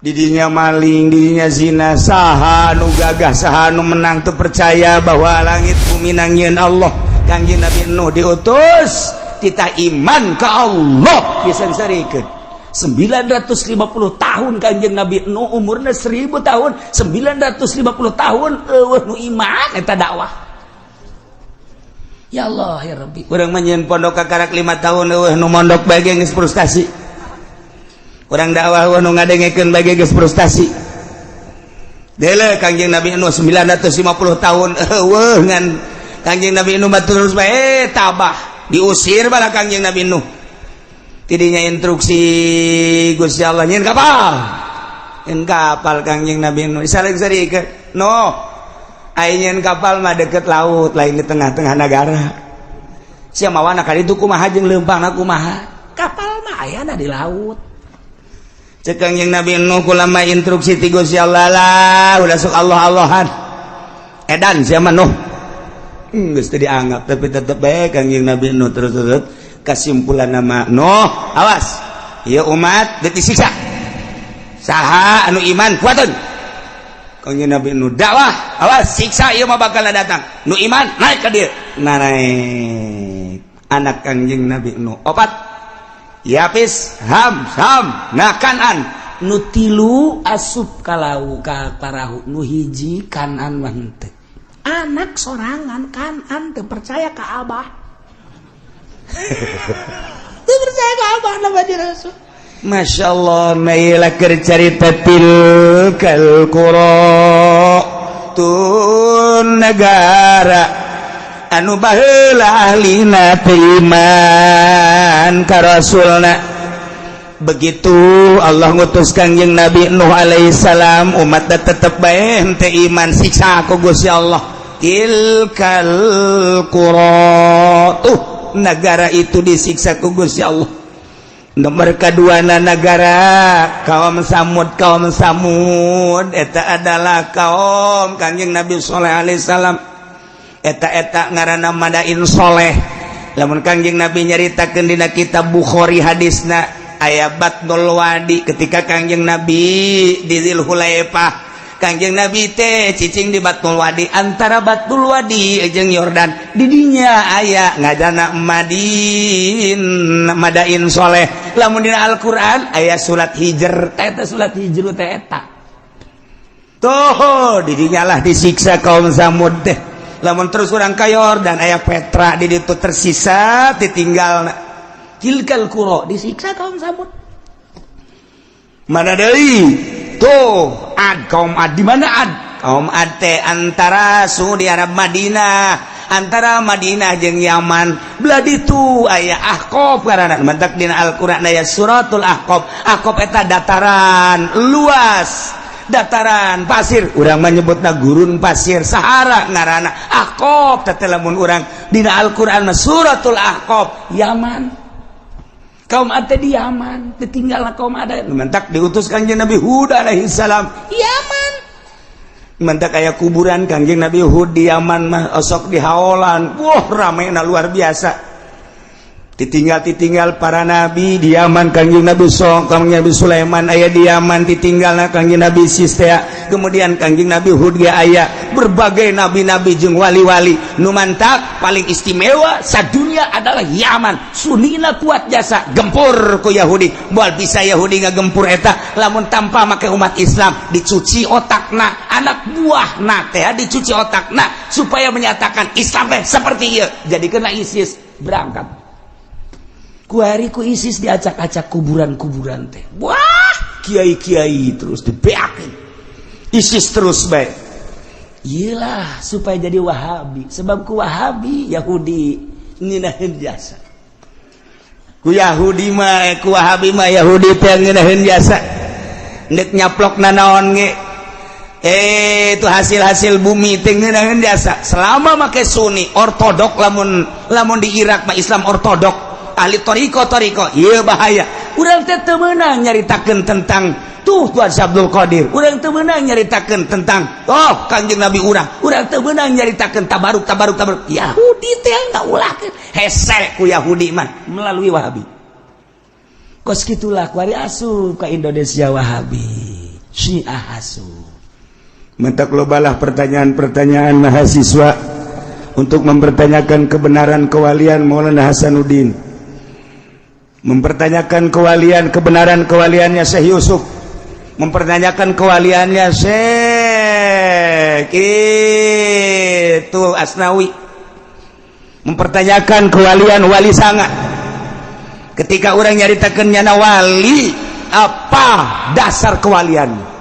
didinya maling, didinya zina, saha nu gagah, saha nu menang tuh percaya bahwa langit bumi nangieun Allah. Kangjeng Nabi Nuh diutus kita iman ke Allah disangsarikeun 950 tahun. Kangjeng Nabi Nuh umurna 1000 tahun, 950 tahun eueuh nu iman eta dakwah. Ya Allah ya Rabbi, urang mah nyeun pondok kakarak 5 tahun eueuh nu mondok bae geus frustasi. Urang dakwah eueuh nu ngadengekeun bae geus frustasi. Deuleu Kangjeng Nabi Nuh 950 tahun eueuh ngan Kangjeng Nabi Nuh terus bae tabah diusir bala Kangjeng Nabi Nuh. Tidinya instruksi Gusti Allah nyeun kapal. Nyeun kapal Kangjeng Nabi Nuh. Sari-sari no. Ai nyeun kapal mah deket laut, lain di tengah-tengah negara. Sia mawana ka ditu kumaha jeung leumpangna kumaha? Kapal mah ayana di laut. Cek Kangjeng Nabi Nuh kulama instruksi ti Gusti Allah lah, udah sok Allah-Allahan. Edan sia mah Nuh. Geus teu dianggap tapi tetep bae Kangjeng Nabi Nuh terus kesimpulan nama Nuh, awas ieu umat teu disiksa. Saha anu iman kuateun. Kangjeng Nabi Nuh dakwah, awas siksa ieu mah bakal datang. Nu iman naik ka dieu. Naik anak Kangjeng Nabi Nuh. Opat Yapis, Ham, nah Kanan. Nu tilu asup ka laut ka parahu, nu hiji Kanan mah henteu. Anak sorangan Kanan teu percaya ka Abah. Teu percaya ka Abah Nabi Rasul. Masya Allah, mailah cerita tilkal qura tun negara anu baheula ahlina iman ka rasulna. Begitu Allah ngutus Kangjeng Nabi Nuh alaihi salam, umat tetep bae henteu iman, siksa ku Gusti Allah. Tilkal qura, tuh negara itu disiksa ku Gusti Allah. Nomor kedua negara kaum Samud eta adalah kaum Kangjeng Nabi sallallahu alaihi wasallam. Eta ngaranna Madain Soleh. Lamun Kangjeng Nabi nyaritakeun dina kitab Bukhari hadisna aya Batnul Wadi ketika Kangjeng Nabi di Dzulhulaifah. Kangjeng Nabi teh cicing di Batnul Wadi, antara Batnul Wadi jeung Yordan didinya aya ngajana Madain Soleh. Lamun dina Al-Qur'an aya surat Hijr, eta surat Hijr teh eta. Tuh didinya lah disiksa kaum Samud teh. Lamun terus urang ka Yordan aya Petra di ditu tersisa ditinggalna. Tilkal qura disiksa kaum Samud. Mana deui? Tuh Ad, kaum Ad. Di mana Ad? Kaum Ad teh antara suhu di Arab Madinah, antara Madinah jeung Yaman. Belah ditu aya Ahqaf ngaranna. Mentak dina Al-Qur'an aya suratul Ahqaf. Ahqaf eta dataran luas, dataran pasir. Urang mah nyebutna gurun pasir Sahara ngaranna Ahqaf. Teh lamun urang dina Al-Qur'an mah suratul Ahqaf Yaman. Kaum Ad di Yaman, ditinggalna kaum Ad. Mentak diutus Kangjeng Nabi Hud alaihi salam Yaman. Mentak aya kuburan Kangjeng Nabi Hud di Yaman mah osok dihaolan. Wah, ramena luar biasa. Ditinggal para nabi di Yaman. Kangjeng Nabi Sulaiman aya di Yaman, ditinggalna Kangjeng Nabi Sistea. Kemudian Kangjeng Nabi Hud ge aya berbagai nabi-nabi jeung wali-wali. Nu mantap paling istimewa sadunya adalah Yaman. Sunina kuat jasa gempur ku Yahudi. Moal bisa Yahudi ngagempur eta lamun tanpa make umat Islam dicuci otakna, anak buahna teh dicuci otakna supaya menyatakan Islam teh seperti ieu. Jadi kena ISIS berangkat. Kuari ku ISIS diacak-acak kuburan-kuburan teh. Wah, kiai-kiai terus dibeakeun. ISIS terus bae. Iyalah supaya jadi Wahabi. Sebab ku Wahabi Yahudi ngeunaheun jasa. Ku Yahudi mah ku Wahabi mah Yahudi teh ngeunaheun jasa. Nek nyaplokna naon ge. Itu hasil-hasil bumi teh ngeunaheun jasa. Selama make Sunni ortodok lamun di Irak mah Islam ortodok. Ahli toriko iya bahaya. Urang teh teu meunang nyaritakeun tentang tuh Tuan Abdul Qadir. Urang teu meunang nyaritakeun tentang Kangjeng Nabi urang teu meunang nyaritakeun tabaruk. Yahudi teh ngaulahkeun hese ku Yahudi mah melalui Wahabi. Kos kitulah kuari asup ka Indonesia Wahabi. Syiahasu. Mentak lobalah pertanyaan-pertanyaan mahasiswa untuk mempertanyakan kebenaran kewalian Maulana Hasanuddin, mempertanyakan kebenaran kewaliannya Syekh Yusuf, mempertanyakan kewaliannya Syekh itu Asnawi, mempertanyakan kewalian Wali Sanga. Ketika orang nyaritakeun nyana wali, apa dasar kewaliannya?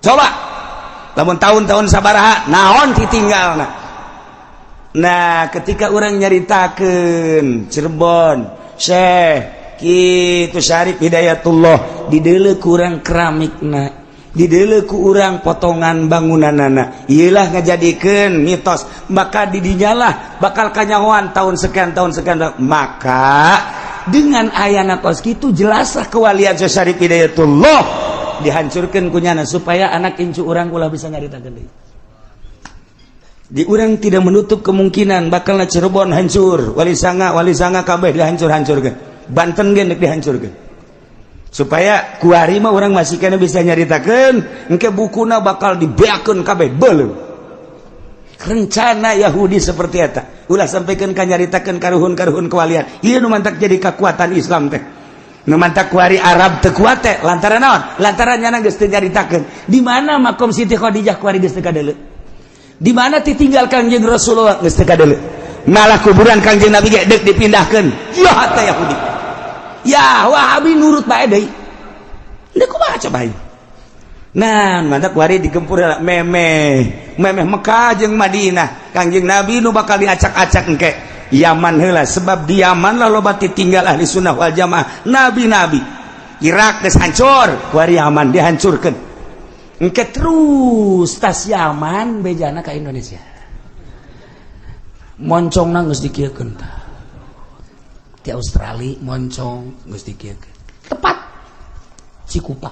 Coba, lamun tahun-tahun sabaraha naon ditinggalna. Nah, ketika orang nyaritakeun Cirebon, Syekh kitu Syarif Hidayatullah dideuleu ku urang keramikna, dideuleu ku urang potongan bangunanana, ieulah ngajadikeun mitos, maka didinyalah bakal kanyahoan tahun sekian. Maka dengan ayana kos kitu jelaslah kewalian Syekh Syarif Hidayatullah dihancurkeun kunyana supaya anak incu urang ulah bisa nyaritakeun deui. Di urang tidak menutup kemungkinan bakalna Cirebon hancur, Wali Sanga kabeh dihancur-hancurkeun, Banten ge neuk dihancurkeun. Supaya kuari mah urang masih kana bisa nyaritakeun, engke bukuna bakal dibeakeun kabeh beuleum. Rencana Yahudi seperti eta. Ulah sampaikan ka nyaritakeun karuhun-karuhun kewalian. Ieu nu mantak jadi kekuatan Islam teh. Nu mantak kuari Arab teu kuat teh lantaran naon? Lantaran nyana geus teu nyaritakeun. Di mana makom Siti Khadijah kuari geus teu kadeuleu? Di mana ditinggal Kangjeng Rasulullah geus teu kadeuleu? Malah kuburan Kangjeng Nabi ge deuk dipindahkeun. Ya eta Yahudi. Ya Wahabi nurut bae deui. Deuk kumaha coba ieu? Nah, mantak kuari digempur memeh Mekah jeung Madinah. Kangjeng Nabi nu bakal diacak-acak engke Yaman heula, sebab di Yaman lah loba ditinggal ahli sunnah wal jamaah nabi-nabi. Irak geus hancur, kuari Yaman dihancurkeun. Engke terus tas Yaman bejana ka Indonesia. Moncongna geus dikieukeun tah. Di Australia moncong geus dikieukeun. Tepat Cikupa.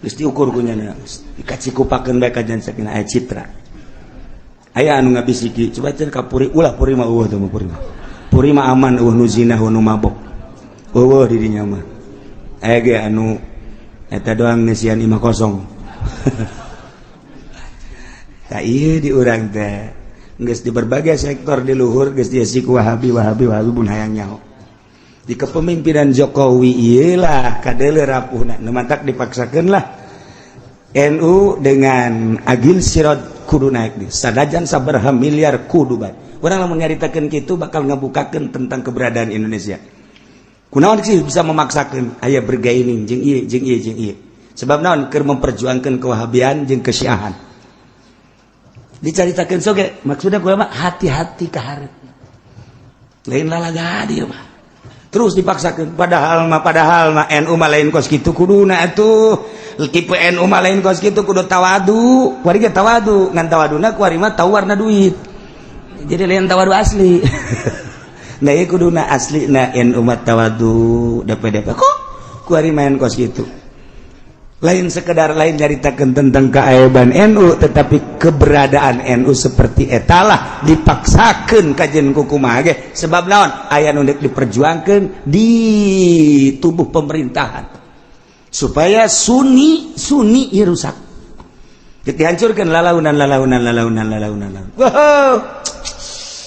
Geus diukur kunyana, dikacikupakeun bae ka jansakeun aya citra. Aya anu ngabisiki, coba cenah ka puri, ulah puri mah eueuh teh mah puri mah. Puri mah aman, eueuh nu zina, eueuh nu mabok. Eueuh di dinya mah. Aya ge anu eta doang nesian imah kosong. Tah ieu di urang teh geus di berbagai sektor di luhur geus diasik Wahabi pun hayang nyaho. Di kepemimpinan Jokowi iyalah kadeuleu rapuhna nu mantak dipaksakeun lah NU dengan agil sirot kudu naik di sadajan sabaraha miliar kudu bae. Urang lamun nyaritakeun kitu bakal ngabukakeun tentang keberadaan Indonesia. Kunaon sih bisa memaksakeun aya bergaining jeung ieu. Sebab naon keur memperjuangkeun kewahabian jeung kesyiahan. Dicaritakeun soge maksudna kumaha hati-hati ka hareup. Lain lalaga dieu mah. Terus dipaksakan padahal mah NU mah lain kos kitu kuduna atuh tipe NU mah lain kos kitu kudu tawadu kuari ge tawadu ngan tawaduna kuari mah tau warna duit jadi lain tawadu asli. Nah ieu kuduna asli na NU mah tawadu DP kok kuari main kos kitu lain sekedar lain nyaritakeun tentang keaiban NU tetapi keberadaan NU seperti etalah dipaksakeun kajen kumaha ge sebab naon aya nu diperjuangkeun di tubuh pemerintahan supaya sunni ieu rusak dihancurkeun lalaunan wow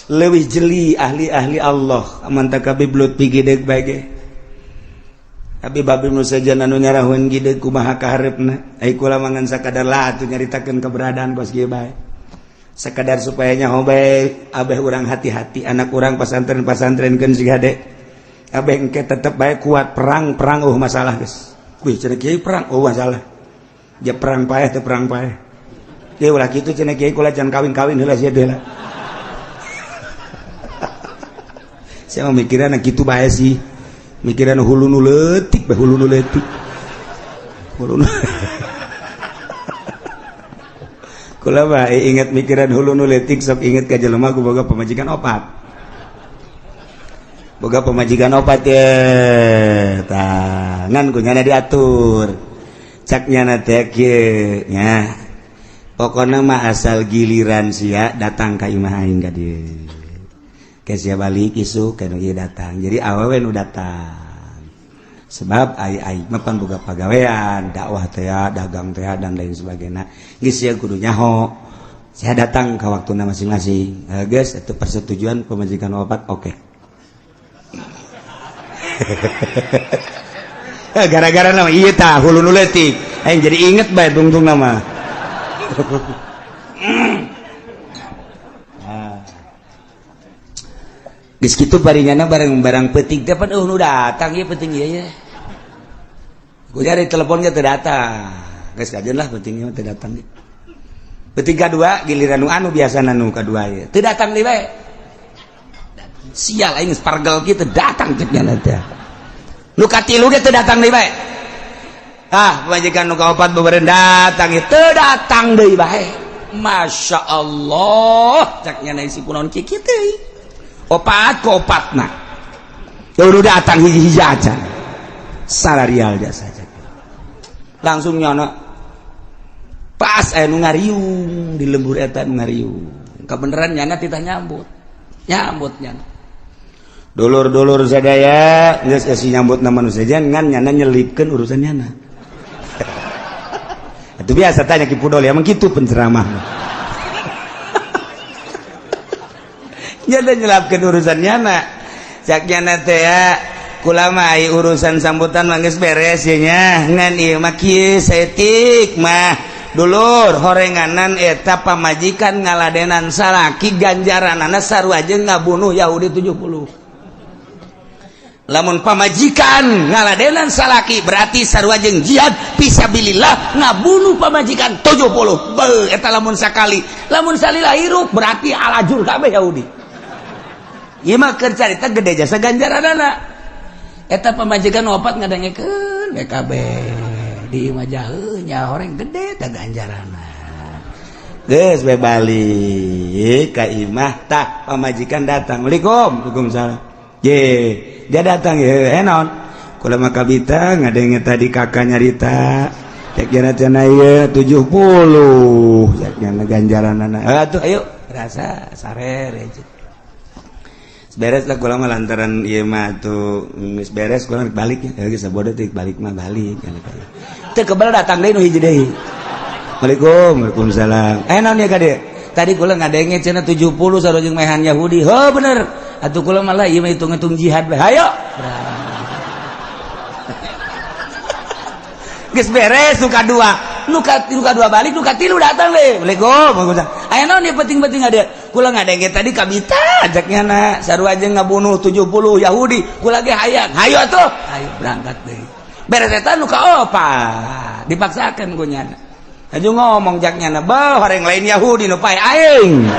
leuwih jeli ahli Allah aman takabi blut pigideg bae ge. Abi babi nu sajan anu nyarahun gide kumaha kaharepna ai kula mangan sakadar lah atuh nyaritakeun keberadaan kos kieu bae sakadar supaya nyaho bae abeh urang hati-hati anak urang pasantren-pasantrenkeun siga de abeh engke tetep bae kuat perang masalah geus wih cenah kieu perang masalah ja perang paeh teh perang paeh ieu ulah kitu cenah kieu kula can kawin-kawin heula sia deula saya mikiran kitu bae sih mikiran hulu nu leutik kula mah inget mikiran hulu nu leutik sok inget ka jelema ku boga pamajikan opat ya tangan ku nyana diatur cak nyana teh kieu nya pokona mah asal giliran sia datang ka imah aing ka dieu sia balik isu kana ieu datang jadi awewe nu datang sebab ai mapan boga pagawean dakwah teh dagang teh dan lain sebagainya geus sia kudu nyaho saya datang ke waktuna masing-masing geus itu persetujuan pemajikan wafat oke. Gara-gara nama iya tah hulu nu leutik aing jadi inget bae tungtung nama. Geus kitu paringana barang-barang penting teh pan nu datang ieu penting ieu ya. Ku cari telepon ge teu datang. Geus kajeun lah penting ieu teu datang. Penting kadua giliran nu anu biasana nu kadua ieu. Teu datang deui bae. Sial aing spargel kieu teu datang cek nya teh. Nu katilu ge teu datang deui bae. Ah, pamajikan nu kaopat bebereun datang ieu teu datang deui bae. Masya Allah cek nya isi kunaon kieu teh. Opat ke opatna udah datang hiji-hiji aja salarial jasa aja langsung nyono pas nu ngariung di lembur eta nu ngariung kebeneran nyana titah nyambut nyana dulur-dulur sadaya geus esi nyambut na manusia ngan nyana nyelipkeun urusan nyana. Itu biasa tanya ki pudol ya emang kitu penceramah. Nyana nyelapkeun urusan nyana cak nyana teh ya kula mah urusan sambutan mah geus beres ya nya ngan ieu mah kieu saeutik mah dulur horenganan eta pamajikan ngaladenan salaki ganjaranana sarua jeung ngabunuh Yahudi 70. Lamun pamajikan ngaladenan salaki berarti sarua jeung jihad fisabilillah ngabunuh pamajikan 70. Beuh eta lamun sakali lamun salila hirup berarti alajur kabeh Yahudi. Ieu mah keur carita gede jasa ganjaranana. Eta pamajikan wafat ngadengekeun we kabeh. Di imah jaheuh nya horeng gede tah ganjaranna. Geus we balik ka imah tah pamajikan datang. Assalamualaikum. Waalaikumsalam. Ye, dia datang ye naon? Kula mah kabita ngadenge tadi kakak nyarita. Cek jana cenah ieu 70. Cek jana ganjaranana. Atuh ayo rasa sarer ya. Beres lah kula mah lantaran ieu mah tuh geus beres kula balik ya geus sabodo teh balik mah balik teu kebal datang deui nu hiji deui. Waalaikumsalam. Naon ya kade tadi kula ngadenge cenah 70 sarua jeung mehan Yahudi. Heuh bener atuh kula mah ieu mah hitung-hitung jihad bae hayo geus beres nu kadua balik nu katilu datang deh. Waalaikumsalam. Aya naon ieu penting-penting ada kula ngadenge tadi kabita ajaknya na sarua jeung ngabunuh 70 Yahudi kula ge hayang hayo atuh ayo berangkat deui beres eta nu kaopat dipaksakeun ku nyana aju ngomong jaknya na beuh horeng lain Yahudi nu pae aing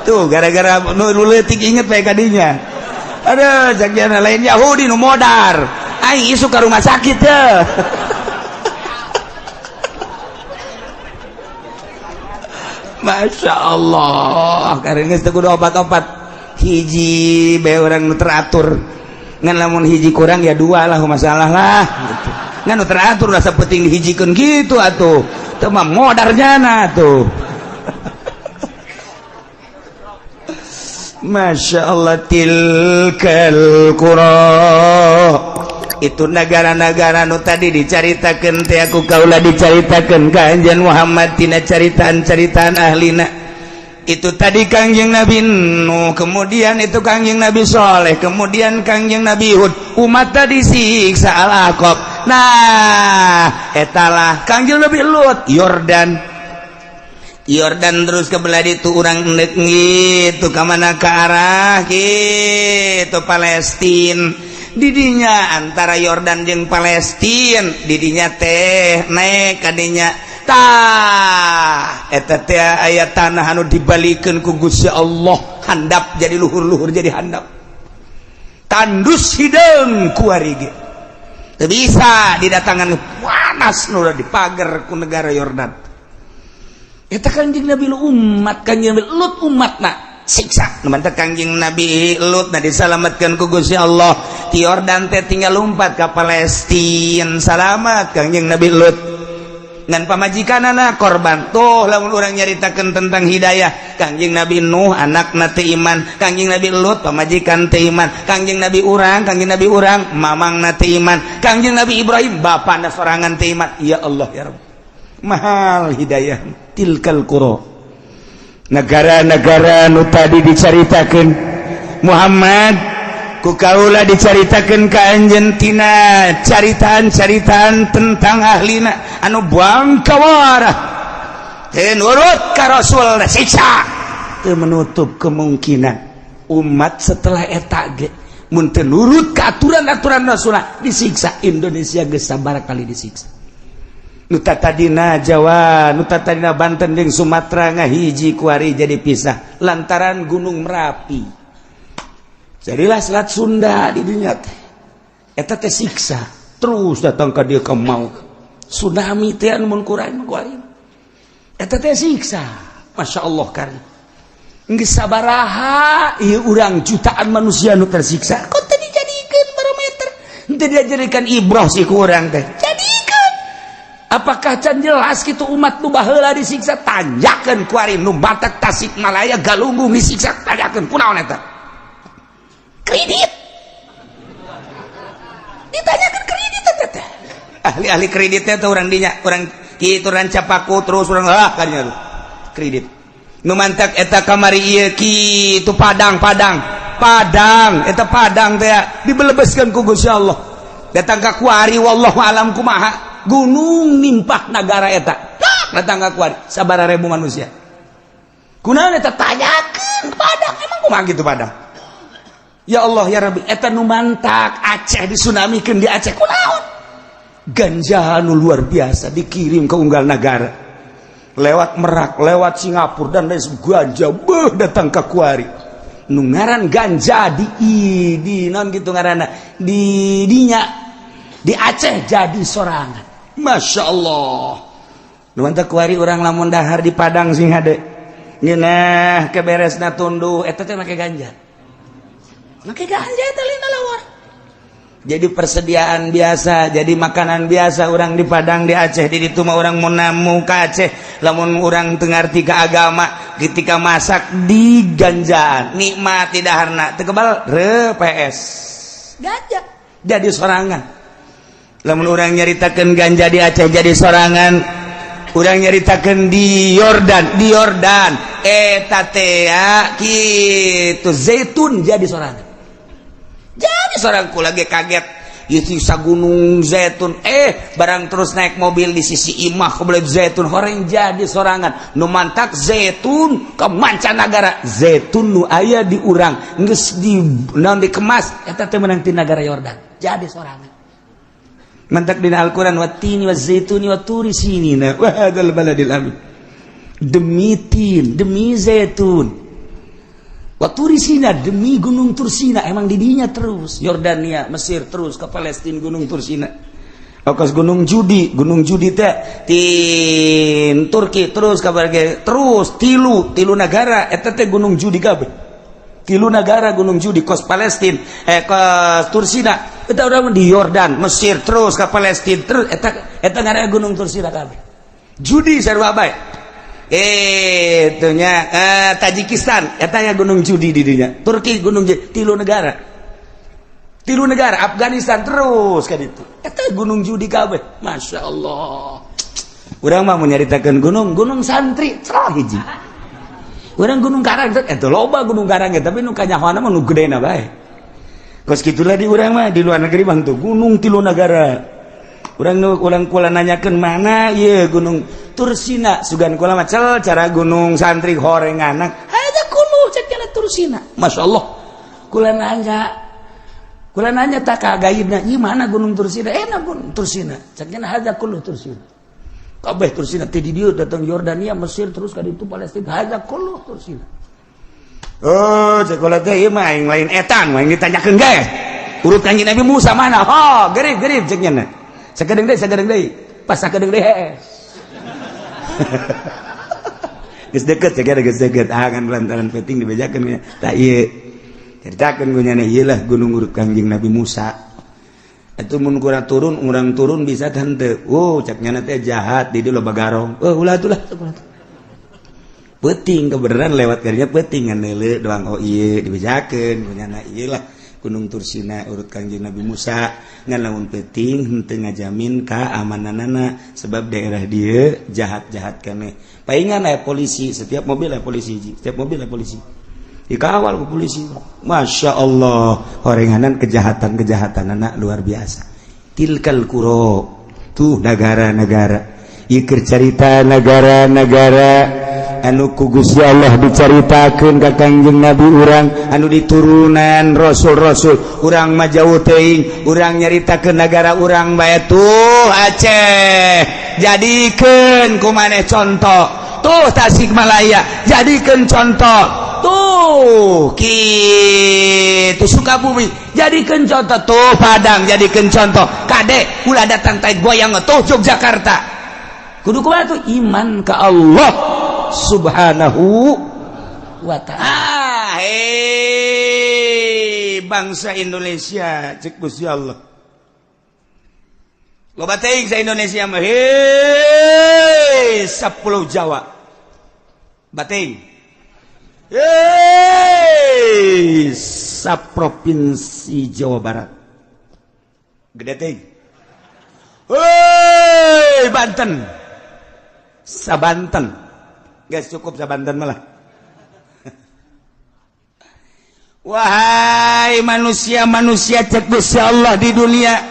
tuh gara-gara nu leutik inget pae kadinya aduh jaknya na lain Yahudi nu modar aing isu ka rumah sakit teh. Masya Allah karena geus teu kudu obat-obat hiji bae urang nu teratur ngan lamun hiji kurang ya dua lah masalah lah gitu. Ngan nu teratur rasa penting dihijikeun gitu atuh teu mah modarnya na tuh. Masya Allah tilkal qura itu negara-negara nu tadi dicaritakeun teh aku kaula dicaritakeun ka anjeun Muhammad tina caritaan-caritaan ahlina itu tadi Kangjeng Nabi Nuh kemudian itu Kangjeng Nabi Saleh kemudian Kangjeng Nabi Hud umat tadi siksa al-Aqab nah etalah Kangjeng Nabi Lut Yordan terus kebelah itu urang endek gitu ka mana ke arah gitu Palestina didinya antara Yordan jeung Palestina didinya teh naik kadinya tah eta teh aya tanah anu dibalikeun ku Gusti Allah handap jadi luhur-luhur jadi handap tandus hideung ku ari ge teu bisa didatangan panas nu dipager ku negara Yordan eta Kangjeng Nabi umat Kangjeng Nabi Lut umatna siksa numantek Kangjeng Nabi Lut na disalamatkeun ku Gusti Allah ti Yordan teh tinggal lompat ka Palestina salamat Kangjeng Nabi Lut ngan pamajikanana korban tuh lamun urang nyaritakeun tentang hidayah Kangjeng Nabi Nuh anakna teu iman, Kangjeng Nabi Lut pamajikan teu iman, Kangjeng Nabi urang mamangna teu iman, Kangjeng Nabi Ibrahim bapana sorangan teu iman. Ya Allah ya Rabb, mahal hidayah tilkal qura, negara-negara nu tadi dicaritakeun Muhammad ku kaula dicaritakeun ka anjeun tina caritaan-caritaan tentang ahlina anu buang kawarah teu nurut ka Rasul siksa, teu menutup kemungkinan umat setelah eta ge mun teu nurut ka aturan-aturan Rasulullah disiksa. Indonesia geus sabaraha kali disiksa. Nu tatadina Jawa, nu tatadina Banten jeung Sumatera ngahiji kuari jadi pisah lantaran Gunung Merapi. Jadilah Selat Sunda di dunia teh eta teh siksa terus datang ka dieu ka maut. Tsunami teh anu mun Qur'an kuari eta teh siksa. Masya Allah karim geus sabaraha ieu urang jutaan manusia nu tersiksa kok teh dijadikeun barometer teu dijadikan ibrah si urang teh jadikeun. Apakah can jelas kitu umat nu baheula disiksa tanjakeun kuari nu Batak Tasikmalaya Galunggung disiksa tanjakeun kunaon eta kredit ditanyakan kredit teh ahli-ahli kreditnya tuh orang dinya orang kitu ranca paku terus orang kanya lu kredit nu mantak eta kamari ieu kitu Padang eta Padang teh dibelebeskeun ku Gusti Allah datang ka kuari wallahu alam kumaha gunung nimpah negara eta datang ka kuari sabaraha ribu manusia kunaon eta tanyakeun Padang emang kumaha gitu Padang. Ya Allah ya Rabbi eta nu mantak Aceh disunamikeun di Aceh kunaon ganja nu luar biasa dikirim ke unggal negara lewat Merak lewat Singapura dan lain ganja datang ke kuari nu ngaran ganja di non gitu ngaranna di dinya di Aceh jadi sorangan. Masya Allah nu mantak kuari urang lamun dahar di Padang sing hade ngeunah keberesna tunduh eta teh make ganja. Make ganja itu lina lawar. Jadi persediaan biasa, jadi makanan biasa orang di Padang di Aceh di ditu mah orang mun namu ka Aceh lamun urang teu ngarti ka agama ketika masak di ganjaan nikmat di daharna teu kebal PS ganja jadi sorangan. Lamun urang nyaritakeun ganja di Aceh jadi sorangan, urang nyaritakeun di Yordan eta teh kitu zaitun jadi sorangan. Jadi seorangku lagi kaget itu sagunung zaitun barang terus naik mobil di sisi imah kebelet zaitun horeng jadi sorangan nu mantak zaitun ke mancanagara zaitun nu aya di urang geus di naon dikemas eta teh menang ti nagara Yordan jadi sorangan mantak dina Al-Qur'an watini wazaituni waturi sinina wa hadzal baladil amin demi tin demi zaitun Waturi Sina demi gunung Tursina emang didinya terus Yordania Mesir terus ke Palestina gunung Tursina okas gunung Judi teh ti Turki terus kabar terus tilu negara eta teh gunung Judi kabeh tilu negara gunung Judi kos Palestina kos Tursina eta urang di Yordan Mesir terus ke Palestina terus eta ngaranna gunung Tursina kabeh Judi sarua bae itunya Tajikistan etanya gunung Judi di dinya Turki gunung Judi tilu negara Afghanistan terus kan itu eta gunung Judi kabeh. Masya Allah urang mah menyaritakeun gunung santri cerah hiji urang gunung Karang eta loba gunung Karang tapi nu kanyahoana mah nu gedena bae kos kitulah di urang mah di luar negeri bang tuh gunung tilu negara urang kula nanyakeun mana ieu gunung Tursina sugan kula mah cara gunung santri horenganak ada kulu cenah Tursina. Masya Allah kula nanya tak kagaibna ieu mana gunung Tursina gunung Tursina cenah ada kulu Tursina kabeh Tursina teh di dieu datang Yordania Mesir terus ka ditu Palestina ada kulu Tursina. Oh cek kula teh ieu mah aing lain etan mah ditanyakeun gae urut Kanjeng Nabi Musa mana gerib cek nya sakedeng deui pas sakedeng deui geus deket akan lantaran penting dibejakeun tah ieu ceritakeun gu nyana ieu lah gunung urut Kanjeng Nabi Musa itu mun kurang turun bisa kan teu caknya teh jahat di lo bagarong ulah peuting kebenaran lewat karinya peuting ngan neuleu doang ieu dibejakeun punyana ieu lah Gunung Tursina urut Kangjeng Nabi Musa ngan lamun peuting henteu ngajamin keamananana sebab daerah dieu jahat-jahat keneh paingan aya polisi setiap mobil aya polisi dikawal ku polisi. Masya Allah horenganan kejahatan anak luar biasa. Tilkal kuro tuh negara-negara ikir cerita negara-negara anu ku Gusti Allah dicaritakeun ka Kangjeng Nabi urang anu diturunan rasul-rasul urang mah jauh teuing urang nyaritakeun negara urang bae tuh Aceh jadikeun kumaneh contoh tuh Tasikmalaya jadikeun contoh tuh kitu Sukabumi jadikan contoh tuh Padang jadikan contoh kadek ulah datang tai goyang tuh Yogyakarta kudu kumaha tuh iman ka Allah subhanahu wa ta'ala. Bangsa Indonesia cek Gusti Allah loba teuing sa Indonesia mah sapuluh Jawa bating Provinsi Jawa Barat gede teh Banten Sabanten guys cukup Sabanten malah wahai manusia cek Gusti Allah di dunia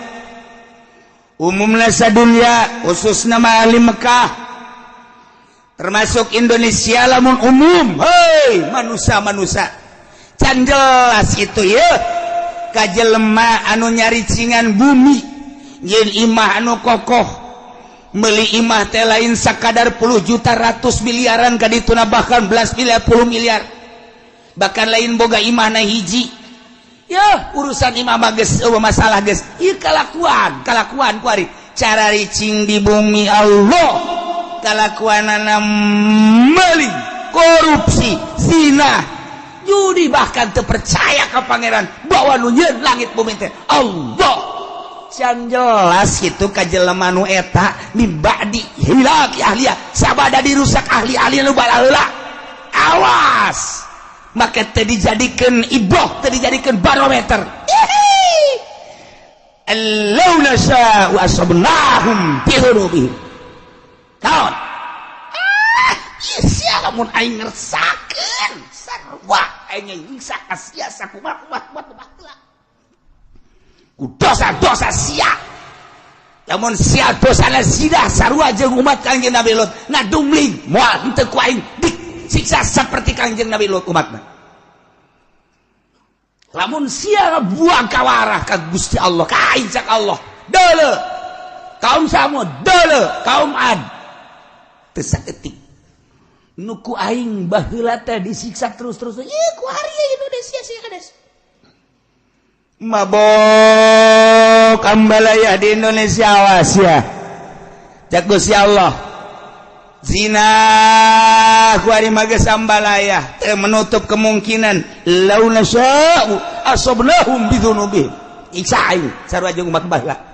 umumna sadunya khususna ahli Mekah termasuk Indonesia lamun umum hei manusia can jelas itu ya kajelema anu nyari cingan bumi yen imah anu kokoh meuli imah teh lain sakadar puluh juta ratus miliaran kadituna bahkan belas miliar puluh miliar bahkan lain boga imah na hiji ya urusan imah mah geus masalah geus ieu kalakuan kuari cara ricing di bumi Allah kalakuanana meuli korupsi zina judi bahkan terpercaya ke pangeran bahwa nu nyieun langit bumi teh Allah can jelas itu kajelema nu eta mibadi hilaki ahliya sabada dirusak ahli-ahli nu balaheula awas make teu dijadikeun iboh teu dijadikeun barometer allau nasa'u asabnahum bi dhunubihim kaon sia lamun aing ngersakeun sarua aing nyiksa ka sia sakumaha buat ku dosa-dosa sia lamun sia dosana sida sarua jeung umat Kangjeng Nabi Lut ngadumling moal henteu ku aing disiksa saperti Kangjeng Nabi Lut umatna lamun sia buang kawarah ka Gusti Allah ka aing cak Allah deuleu kaum Samud deuleu kaum Ad saeutik nuku aing baheula teh disiksa terus-terus ieu ku hari Indonesia sih kades mabok ambalaya di Indonesia awas ya cak Gusti Allah zina ku hari mah geus ambalaya teu menutup kemungkinan launa sya'u asabnahum bidzunubihim iksa aing sarua jeung umat baheula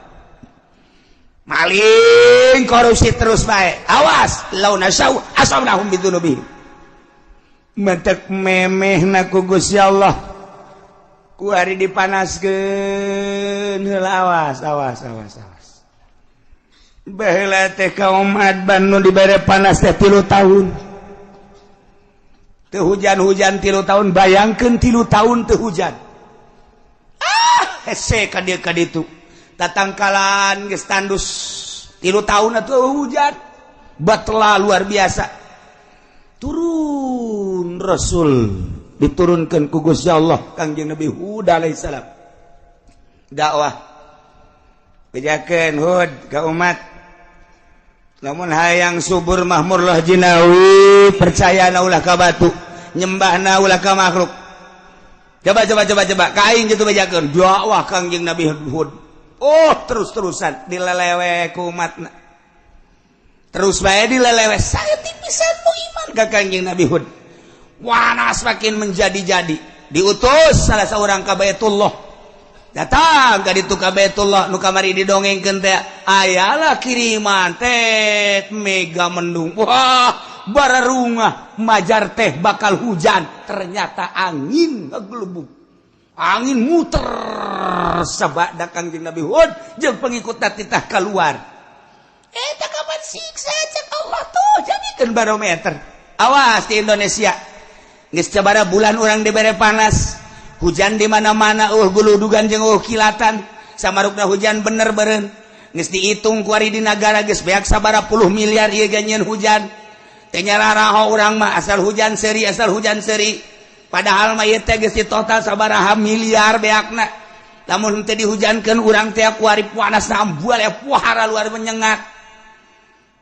maling korupsi terus baik awas launa sya'u asabnahum bidzunubihim mentek memehna ku Gusti Allah ku hari dipanaskeun heula awas baheula teh kaum Adban nu dibere panas teh 3 tahun teu hujan 3 tahun bayangkeun 3 tahun teu hujan hese ka dieu ka ditu tatangkalan geus tandus 3 tahun atuh hujan batla luar biasa turun Rasul diturunkan ku Gusti Allah Kangjeng Nabi Hud alaihissalam dakwah bejakeun Hud ka umat lamun hayang subur mahmur lah jinawi percayana ulah ka batu nyembahna ulah ka makhluk coba ka aing kitu bejakeun dakwah Kangjeng Nabi Hud terus-terusan dilelewe ku umatna terus bae dilelewe saeutik pisan nu iman ka Kangjeng Nabi Hud wana semakin menjadi-jadi diutus salah seorang ka Baitullah datang ka ditu ka Baitullah nu kamari didongengkeun teh ayalah kiriman teh mega mendung wah bararungah majar teh bakal hujan ternyata angin ngagelebuk angin muter sabada Kangjeng Nabi Hud jeung pengikutna titah keluar eta kapan siksa cek Allah tuh jadikeun barometer awas di Indonesia geus sabaraha bulan urang dibere panas hujan di mana-mana guludugan jeung kilatan samarukna hujan bener beureun geus diitung ku ari di nagara geus beak sabaraha puluh miliar ieu ganyeun hujan teh nyararaho urang mah asal hujan seuri padahal mah ieu teh geus total sabaraha miliar beakna lamun teu dihujankeun urang teh ku ari panasna ambual ya pohara luar menyengat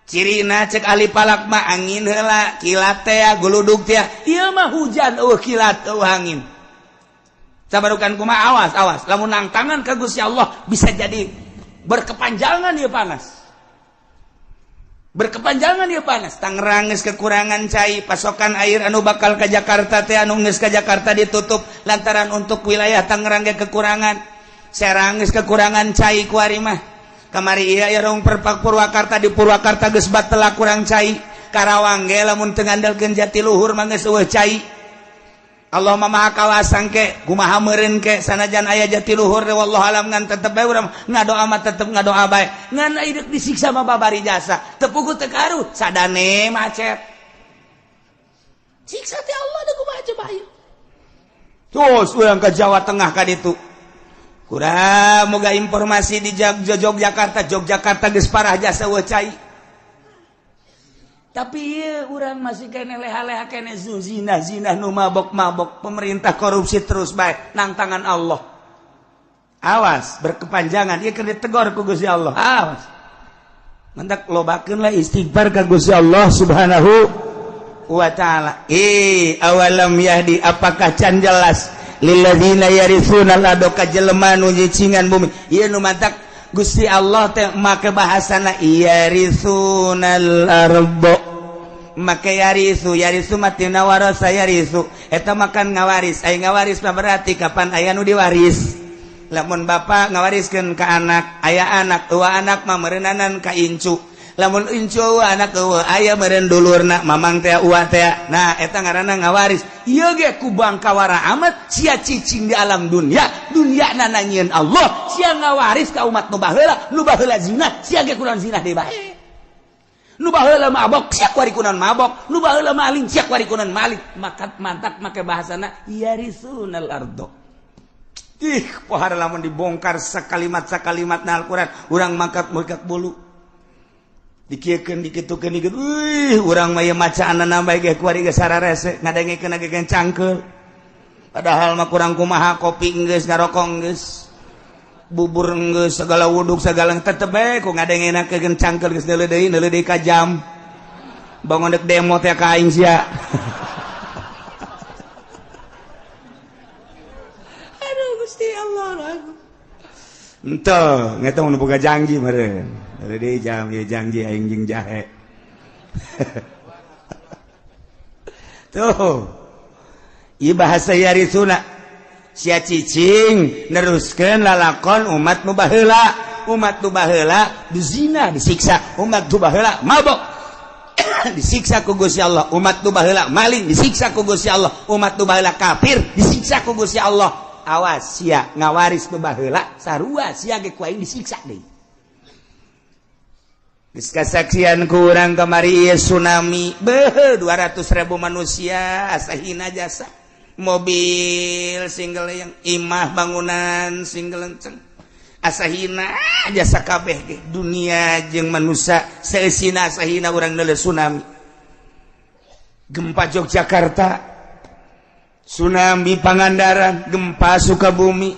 cirina cek ahli palak mah angin heula kilat teh guludug teh ieu mah hujan kilat angin sabarukan kumaha awas lamun nang tangan ka Gusti Allah bisa jadi berkepanjangan ieu panas Tangerang geus kekurangan cai pasokan air anu bakal ka Jakarta teh anu geus ka Jakarta ditutup lantaran untuk wilayah Tangerang ge kekurangan Serang geus kekurangan cai ku ari mah kamari ieu rong Perpak Purwakarta di Purwakarta geus batela kurang cai Karawang ge lamun teu ngandalkeun Jatiluhur mah geus eueuh cai Allah maha kawasan ke kumaha meureun ke sanajan aya Jatiluhur wallahu alam ngan tetep bae urang ngadoa mah tetep ngadoa bae ngan ieu disiksa mah babari jasa teu puguh teu karu sadane macet siksa teh Allah da kumaha coba ieu terus urang ka Jawa Tengah ka ditu kurang moga informasi di Yogyakarta geus parah jasa eueuh cai tapi ieu urang masih kene leha-leha kene zina nu mabok-mabok pemerintah korupsi terus bae nang tangan Allah awas berkepanjangan ieu keur ditegor ku Gusti Allah awas mentak lobakeun lah istighfar ka Gusti Allah Subhanahu wa taala awalam yahdi apakah can jelas lilladzina yarithuna al-ardo ka jelema nu nyicingan bumi ieu nu mantak Gusti Allah teh make bahasana yarisunal ardo make yarisu matina warasa yarisu eta makan ngawaris aya ngawaris mah berarti kapan aya nu diwaris lamun bapa ngawariskeun ka anak aya anak eueuh anak mah meureunanan ka incu lamun incu eueuh anak eueuh aya meureun dulurna mamang teh uwah teh nah eta ngaranna ngawaris ieu ge ku bangkawara amat sia cicing di alam dunia na nyieun Allah sia ngawaris ka umat nu baheula zina sia ge kunaon zina deui bae nu baheula mabok sia kuari kunaon mabok nu baheula maling sia kuari kunaon maling maka mantak make bahasana yarisunal ardo pohara lamun dibongkar sakalimat na Al-Qur'an urang mangkat bulu dikiekeun dikitukeun urang mah ieu macaanna bae ge kuari geus sararese ngadengekeun agegan cangkeul padahal mah kurang kumaha kopi geus ngarokok geus bubur geus segala wuduk segala tetep bae ku ngadengekeun cangkeul geus neuleuh deui ka jam bangun dek demo teh ka aing sia aduh Gusti Allah enteuh ngeta mun boga janji meureun neuleuh deui jam ieu janji aing jeung jahe tuh ieu bahasa yarisuna sia cicing neruskeun lalakon umat nu baheula dizina disiksa umat nu baheula mabok disiksa ku Gusti Allah umat nu baheula maling disiksa ku Gusti Allah umat nu baheula kafir disiksa ku Gusti Allah awas sia ngawaris nu baheula sarua sia ge ku aing disiksa deui geus kasaksian ku urang kamari ieu tsunami beuh 200.000 manusia asahina jasa mobil single yang imah bangunan single lenceng asahina jasa kabeh ge dunia jeung manusia seusina asahina urang neuleuh tsunami gempa Yogyakarta tsunami Pangandaran gempa Sukabumi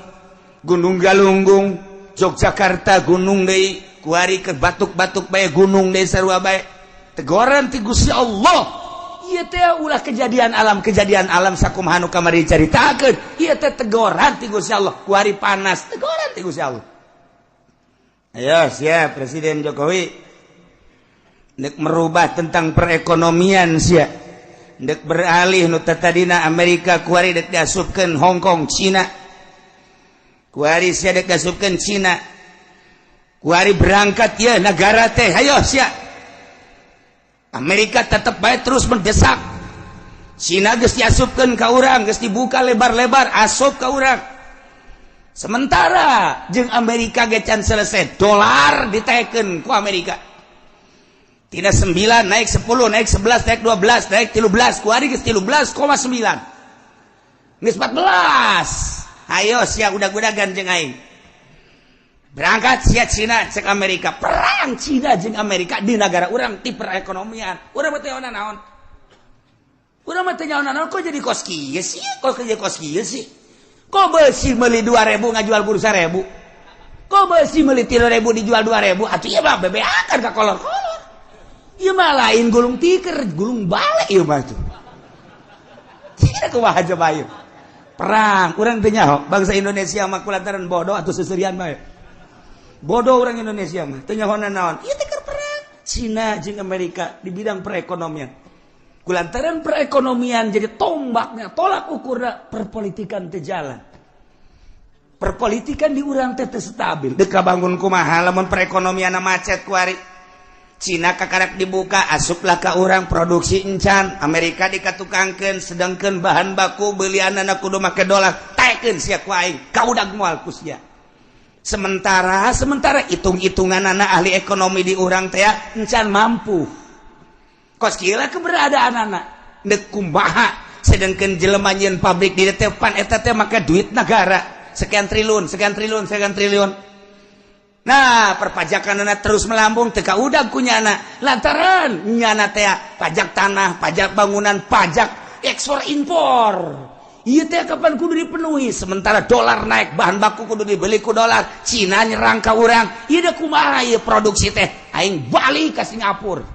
Gunung Galunggung Yogyakarta gunung deui kuari ke batuk-batuk bae gunung deui sarua bae teguran ti Gusti Allah ieu teh ulah kejadian alam sakumaha nu kamari dicaritakeun ieu teh teguran ti Gusti Allah ku hari panas teguran ti Gusti Allah ayo sia Presiden Jokowi nek merubah tentang perekonomian sia nek beralih nu tadina Amerika ku hari dek diasupkeun Hong Kong Cina kuari sia dek gasupkeun Cina kuari berangkat ya negara teh hayo sia Amerika tetep bae terus mendesak Cina geus diasupkeun ka urang geus dibuka lebar-lebar asup ka urang sementara jeung Amerika ge can selesai dolar ditaekeun ku Amerika tina 9 naik 10 naik 11 naik 12 naik 13 kuari geus 13,9 geus 14 ayo sia udag-udagan jeung aing berangkat sia Cina cek Amerika perang Cina jeung Amerika di negara urang ti perekonomian urang teh naon urang teh naon kok jadi kos kieu sih kok jadi kos kieu sih kok beusi meuli 2000 ngajual puluh 1000 kok beusi meuli 3000 dijual 2000 atuh ieu mah bebeakan ka kolor-kolor ieu mah lain gulung tikar gulung balik ieu mah tuh tidak kumaha aja bayu perang urang teh nyaho bangsa Indonesia mah kulantaran bodoh atuh seserian bae bodoh orang Indonesia mah teu nyahona naon ieu teh keur perang Cina jeung Amerika di bidang perekonomian kulantaran perekonomian jadi tombaknya tolak ukurna perpolitikan teh jalan perpolitikan di urang teh teu stabil deuk kabangun kumaha lamun perekonomianna macet kuari Cina kakarak dibuka asuplah ka urang produksi encan Amerika dikatukangkeun sedangkeun bahan baku beelianana kudu make dolar taekeun sia ku aing kaudag moal ku sia sementara hitung-hitunganana ahli ekonomi di urang teh encan mampu kos kieu keberadaan anak deuk kumaha sedangkeun jelema nyeun pabrik di depan eta teh make duit negara sekian triliun nah perpajakanana terus melambung teu kaudag ku nyana lantaran nyana teh pajak tanah pajak bangunan pajak ekspor impor ieu teh kapan kudu dipenuhi sementara dolar naik bahan baku kudu dibeli ku dolar Cina nyerang ka urang ieu da kumaha ieu produksi teh aing balik ka Singapura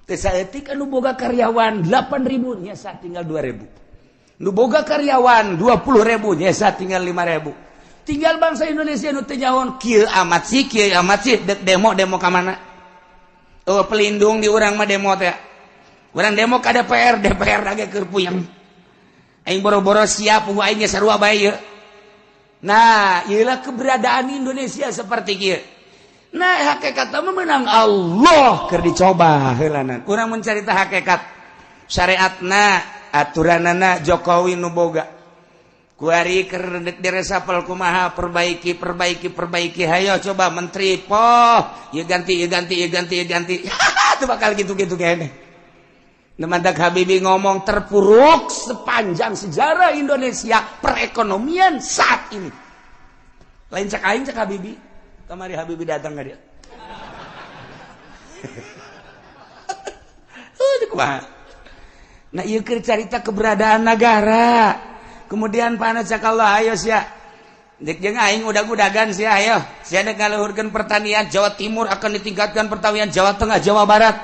teh saeutik anu boga karyawan 8.000 nyesa tinggal 2.000 nu boga karyawan 20.000 nyesa tinggal 5.000 tinggal bangsa Indonesia nu teu nyahoan kieu amat sih dek demo ka mana oh pelindung di urang mah demo teh urang demo ka DPR lagi keur puyeng aing boro-boro siap ku aing sarua bae ieu nah ieulah keberadaan Indonesia seperti kieu nah hakikat mah menang Allah keur dicoba heulanan urang mun carita hakikat syariatna aturanana Jokowi nu boga kuari keur diresapel kumaha perbaiki hayo coba menteri poh ieu ganti itu bakal gitu kene nemandak Habibie ngomong terpuruk sepanjang sejarah Indonesia perekonomian saat ini lain cek aing cek Habibie kamari Habibie datang ka dia kumaha nah ieu keur carita keberadaan negara kemudian panas sakallah ayo sia dek jeung aing udag-udagan sia ayo sia dek ngaluhurkeun pertanian Jawa Timur akan ditingkatkan pertanian Jawa Tengah Jawa Barat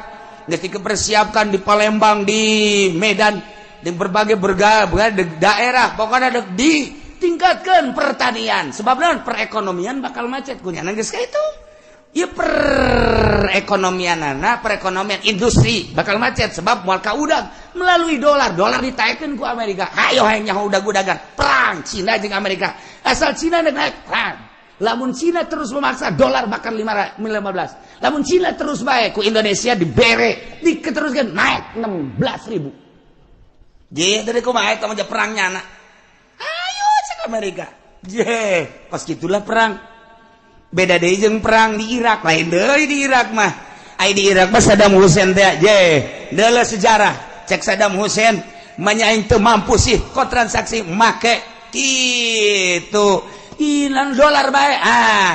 geus dipersiapkan di Palembang di Medan di berbagai daerah pokoknya ditingkatkan pertanian sebab naon perekonomian bakal macet kunya geus kitu ieu perekonomian industri bakal macet sebab moal kaudag melalui dolar ditaekeun ku Amerika ayo hayang nyaho udag-udagan perang Cina jeung Amerika asal Cina naik perang lamun Cina terus memaksa dolar bakal 15 lamun Cina terus bae ku Indonesia dibere diketeruskeun naik 16.000 je dari kumaha eta mah perang nyana ayo cek Amerika je pas gitulah perang beda deui jeung perang di Irak lain deui di Irak mah ai di Irak mah Saddam Hussein teh je deuleu sejarah cek Saddam Hussein manyaing teu mampu sih kok transaksi make kitu ilang dolar bae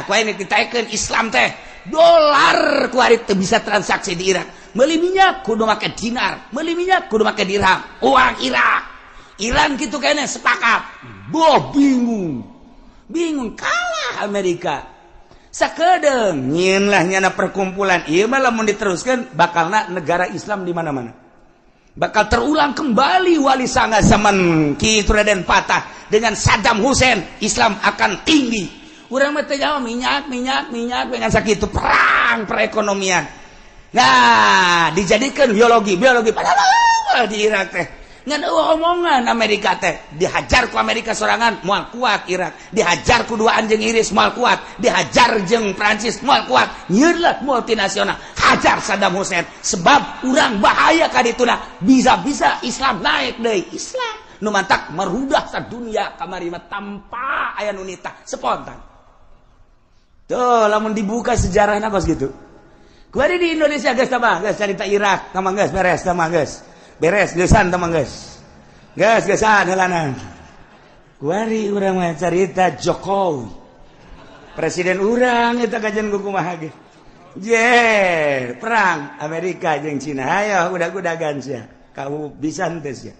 ku ini ditaekeun Islam teh dolar ku ari teu bisa transaksi di Irak meuli minyak kudu make dinar meuli minyak kudu make dirham uang Iran kitu kene sepakat boh bingung kalah Amerika sakedeung nyieun lah nyana perkumpulan ieu mah lamun diteruskeun bakalna negara Islam di mana-mana bakal terulang kembali wali sanga zaman kitu Raden Patah dengan Saddam Hussein Islam akan tinggi urang mah teh minyak dengan sakitu perang perekonomian nah dijadikan biologi padahal di Irak teh ngan omongan Amerika teh dihajar ku Amerika sorangan moal kuat Irak, dihajar ku dua anjing Inggris moal kuat, dihajar jeung Prancis moal kuat, nyeulah multinasional hajar Saddam Hussein sebab urang bahaya ka dituna bisa-bisa Islam naik deui. Islam nu mantak merudah sadunya kamari mah tanpa aya nu nitah spontan. Tuh lamun dibuka sejarahna kos gitu. Kuari di Indonesia geus tah geus carita Irak tamang geus beres tamang geus. Beres geusan tamang geus. Geus geusan heulana. Kuari urang mah carita Jokowi. Presiden urang eta kajen kumaha ge. Je, perang Amerika jeung Cina. Ayo udah-udagan sia. Kamu bisa henteu sia.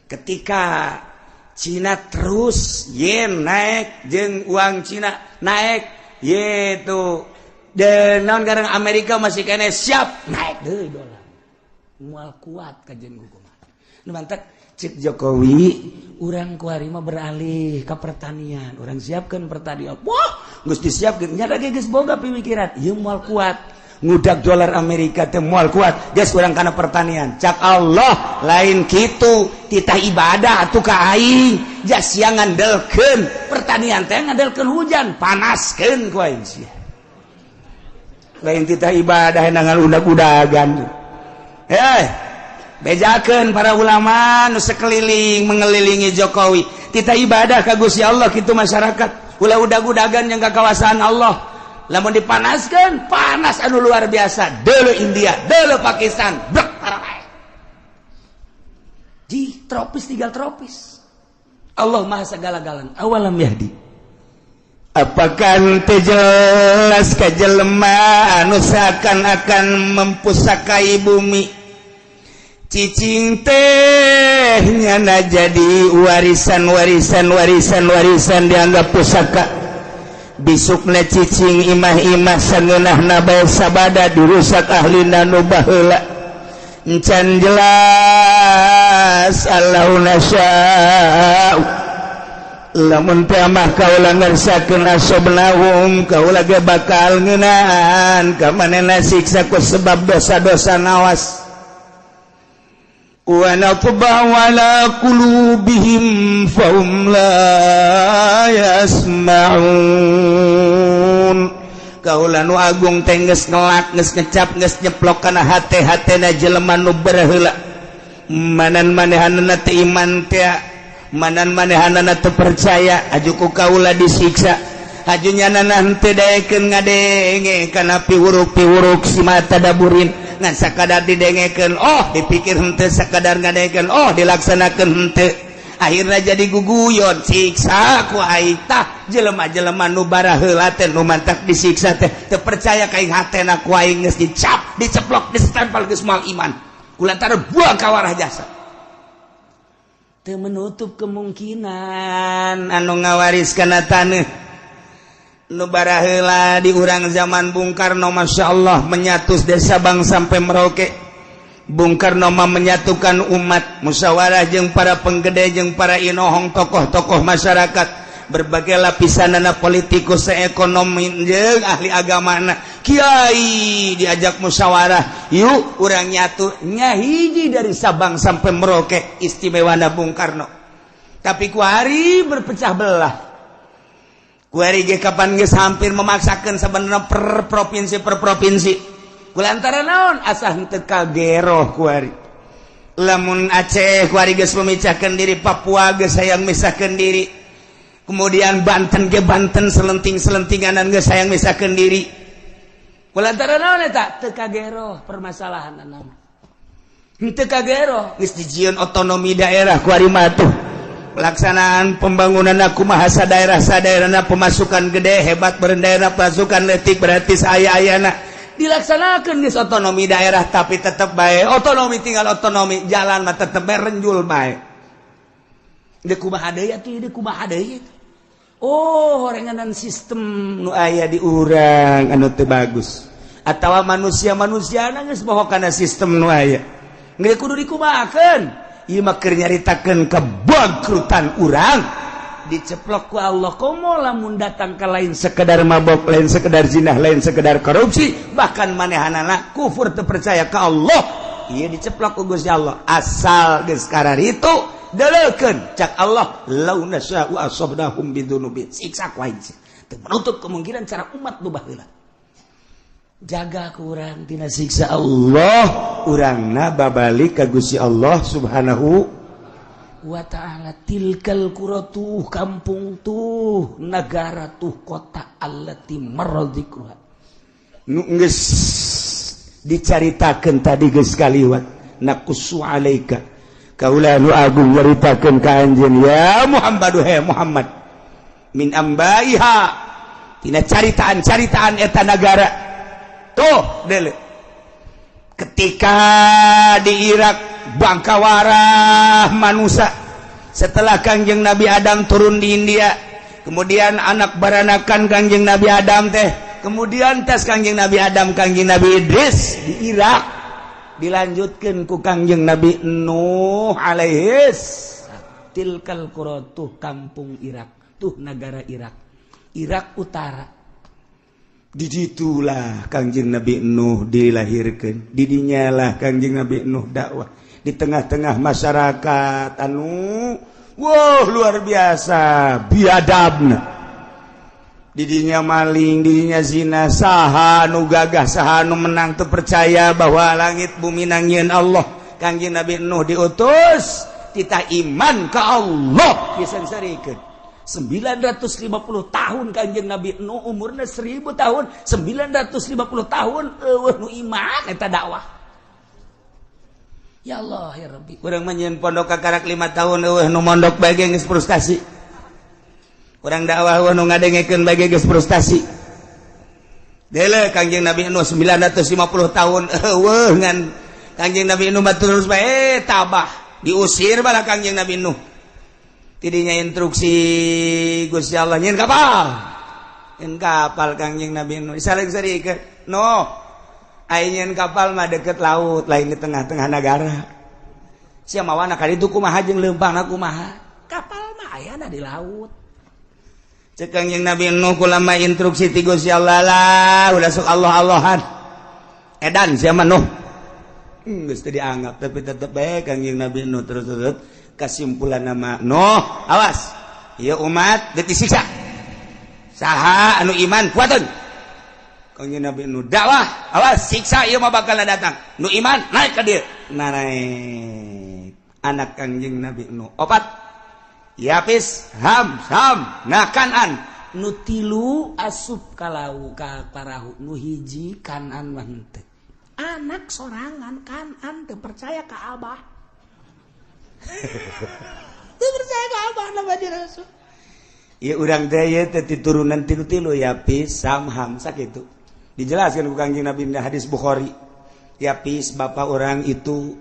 Ketika Cina terus yen naik jeung uang Cina naik yaitu dan non Amerika masih kena siap naik deh dolar mual kuat kajian hukum nu mantap cik Jokowi urang kuari mah beralih ke pertanian urang siapkan pertanian wah geus disiapkeun nya lagi geus boga pemikiran ieu mual kuat ngudag dolar Amerika teh mual kuat geus urang kana pertanian cak Allah lain kitu titah ibadah atuh ka aing jas siang ngandelkeun pertanian teh ngandelkeun hujan panaskeun ku aing sia lain titah ibadah nangal udag-udagan bejakeun para ulama nu sekeliling mengelilingi Jokowi titah ibadah ka Gusti Allah kitu masyarakat ulah udag-udagan yang ka kawasan Allah lamun dipanaskeun panas anu luar biasa deuleu India deuleu Pakistan brek parah di tropis tinggal tropis Allah maha segala-galana awalam yahdi apakah teu jelas ka jelema anu seakan-akan mempusakai bumi cicing teh nyana jadi warisan dianggap pusaka bisukna cicing imah-imah sangeunahna bae sabada dirusak ahlina nu baheula encan jelas Allahuna sya'u lamun teh mah kaula ngersakeun asobnahum kaula ge bakal ngeunaan ka manehna siksa ku sebab dosa-dosa nawas wa natba'u ala qulubihim fahum la yasma'un kaula nu agung teh geus ngelak geus ngecap geus nyeplok kana hate-hatena jelema nu baraheula manan manehanna teu iman teh manan manehanana teu percaya ajuku kaula disiksa hajunya nanah teu daekeun ngadenge kana piwuruk-piwuruk si mata daburin ngan sakadar didengekeun dipikir henteu sakadar ngadengekeun dilaksanakeun henteu akhirna jadi guguyon siksa ku aing tah jelema-jelema nu baraheula teh nu mantak disiksa teh teu percaya ka aing hatena ku aing geus dicap diceplok distempel geus moal iman kulantaran buang kawarah jasa teu menutup kemungkinan anu ngawariskeun taneuh nu baraheula di urang zaman Bung Karno masyaallah menyatus desa Bang sampai Merauke Bung Karno mah menyatukan umat musyawarah jeung para penggede jeung para inohong tokoh-tokoh masyarakat berbagai lapisanana politikus ekonomi jeung ahli agamana kiai diajak musyawarah yuk urang nyatu nya hiji dari Sabang sampai Merauke istimewana Bung Karno tapi kuari berpecah belah kuari ge kapan geus hampir memaksakeun sabenerna per provinsi kulantaran naon asah henteu kageroh kuari lamun Aceh kuari geus memecahkeun diri Papua geus hayang misahkeun diri kemudian Banten ge Banten selenting-selentinganan geus hayang misahkeun diri kulantaran naon eta teu kageroh permasalahanna henteu kageroh geus dijieun otonomi daerah kuari mah tuh pelaksanaan pembangunan kumaha sadaerah-sadaerahna pemasukan gede hebat berendaerah pasukan letik berarti aya-ayana dilaksanakeun geus otonomi daerah tapi tetep bae otonomi tinggal otonomi jalan mah tetep bae renjul bae deuk kumaha deui atuh deuk kumaha deui horenganan sistem nu aya di urang anu teu bagus atawa manusia-manusiana geus bohong kana sistem nu aya geus kudu dikumahakeun ieu mah keur nyaritakeun kebangkrutan urang diceplok ku Allah komo lamun datang ka lain sekedar mabok lain sekedar zinah lain sekedar korupsi bahkan manehanana kufur teu percaya ka Allah iya diceplok ku Gusti Allah asal geus karar itu deulekeun cak Allah launa sya'u asabnahum bidzunubin siksa ku aing teu menutup kemungkinan cara umat nu baheula jaga kurang tina siksa Allah urangna babalik ka Gusti Allah subhanahu wa ta'ala tilkal quratuh kampung tuh negara tuh kota allati maradzikruha nu geus dicaritakeun tadi geus kaliwat naqussu alaika kaula nu agung nyaritakeun ka anjeun ya Muhammad he Muhammad min ambaiha tina caritaan-caritaan eta negara tuh deuleu ketika di Irak bangkawarah manusia setelah Kangjeng Nabi Adam turun di India kemudian anak baranakan Kangjeng Nabi Adam teh kemudian tes Kangjeng Nabi Adam Kangjeng Nabi Idris di Irak dilanjutkan ku Kangjeng Nabi Nuh alaihis tilkal qura tuh kampung Irak tuh negara Irak utara di situlah Kangjeng Nabi Nuh dilahirkan di dinyalah Kangjeng Nabi Nuh dakwah di tengah-tengah masyarakat anu wah luar biasa biadabna didinya maling didinya zina saha nu gagah saha nu menang teu percaya bahwa langit bumi nangieun Allah Kangjeng Nabi Nuh diutus kita iman ka Allah disengsarikeun 950 tahun Kangjeng Nabi Nuh umurna 1000 tahun 950 tahun eueuh nu iman eta dakwah ya Allah ya Rabbi urang mah nyeun pondok kakarak 5 tahun eueuh nu mondok bae geus frustasi urang dakwah eueuh nu ngadengekeun bae geus frustasi deuleu Kangjeng Nabi Nuh 950 tahun eueuh ngan Kangjeng Nabi Nuh mah terus bae tabah diusir bala Kangjeng Nabi Nuh tidinya instruksi Gusti Allah nyeun kapal Kangjeng Nabi Nuh saling-sarikeun no ayeuna kapal mah deket laut lain di tengah-tengah negara sia mawana kali itu kumaha jeung leumpangna kumaha kapal mah ayana di laut ceuk Kangjeng Nabi Nuh kulama instruksi ti Gusti Allah lah udah sok Allah-Allahan edan sia mah Nuh geus teu dianggap tapi tetep bae Kangjeng Nabi Nuh terus kesimpulan nama Nuh awas ieu umat geus disiksa saha anu iman kuateun Kangjeng Nabi Nuh dakwah awas siksa ieu mah bakal datang nu iman naik ka dieu naik anak Kangjeng Nabi Nuh 4 Yapis Ham Sam nah Kanan nu 3 asup ka laut ka parahu nu hiji Kanan mah henteu anak sorangan Kanan teu percaya ka Abah teu percaya ka Abah nama di Rasul ieu urang teh ieu teh turunan 3 Yapis Sam Ham sakitu dijelaskan ku Kangjeng Nabi di hadis Bukhari Yapis bapak orang itu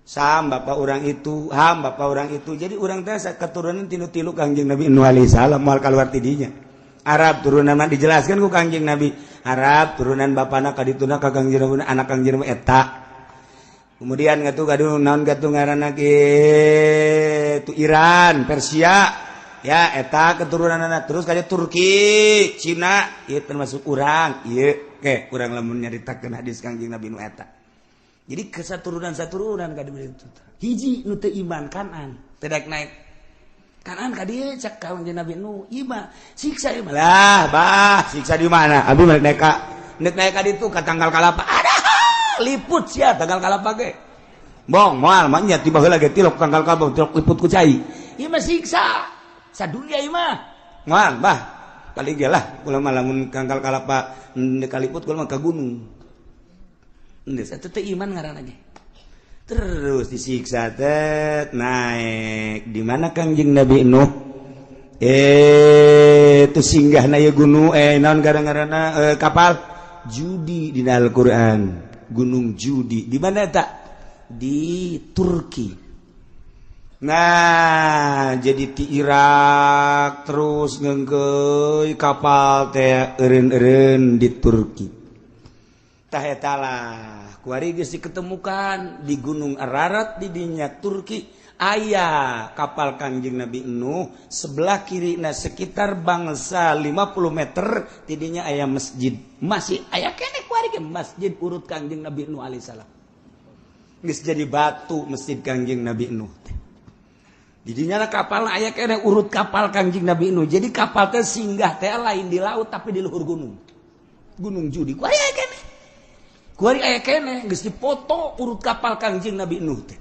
Sam bapak orang itu Ham bapak orang itu jadi orang teh keturunan tilu Kangjeng Nabi Nuh alaihi salam moal kaluar tidinya Arab turunan mah dijelaskan ku Kangjeng Nabi Arab turunan bapana kadituna ka Kangjeng Nabi anak Kangjeng Nabi eta kemudian ngatu kadu naon gatu ngaranna kitu Iran Persia ya eta keturunanna terus kayak Turki Cina ieu termasuk urang ieu ke urang lamun nyaritakeun hadis Kangjeng Nabi nu eta jadi kesaturunan-saturunan ka dieu hiji nu teu iman Kanan teu daek naik Kanan ka dieu cak Kangjeng Nabi nu ieu mah siksa ieu mah lah bah siksa di mana abi naik ka ditu ka tanggal kalapa ada liput sia tanggal kalapa ge bong moal mah nya tiba heula ge tilok tanggal kalapa tilok liput ku cai ieu mah siksa sadunya ieu mah moal bah paling ge lah kula mah lamun tanggal kalapa kaliput kula mah ka gunung geus atuh teh iman ngaranna ge terus disiksa teh naik di mana Kangjeng Nabi Nuh itu singgahna ieu gunung naon ngaranna kapal Judi dina Al-Qur'an Gunung Judi di mana eta di Turki nah jadi di Irak terus ngeungkeun kapal teh eureun-eureun di Turki tah eta lah kuari geus diketemukan di Gunung Ararat di dinya Turki aya kapal Kangjeng Nabi Nuh sebelah kirina sekitar bangsa 50 meter tidinya aya masjid masih aya keneh kuari ge masjid urut Kangjeng Nabi Nuh alaihi salam geus jadi batu masjid Kangjeng Nabi Nuh teh. Didinya kapal aya kene urut kapal Kangjeng Nabi Nuh. Jadi kapal teh singgah teh lain di laut tapi di luhur gunung. Gunung Judi. Ku aya kene. Ku aya kene geus dipoto urut kapal Kangjeng Nabi Nuh teh.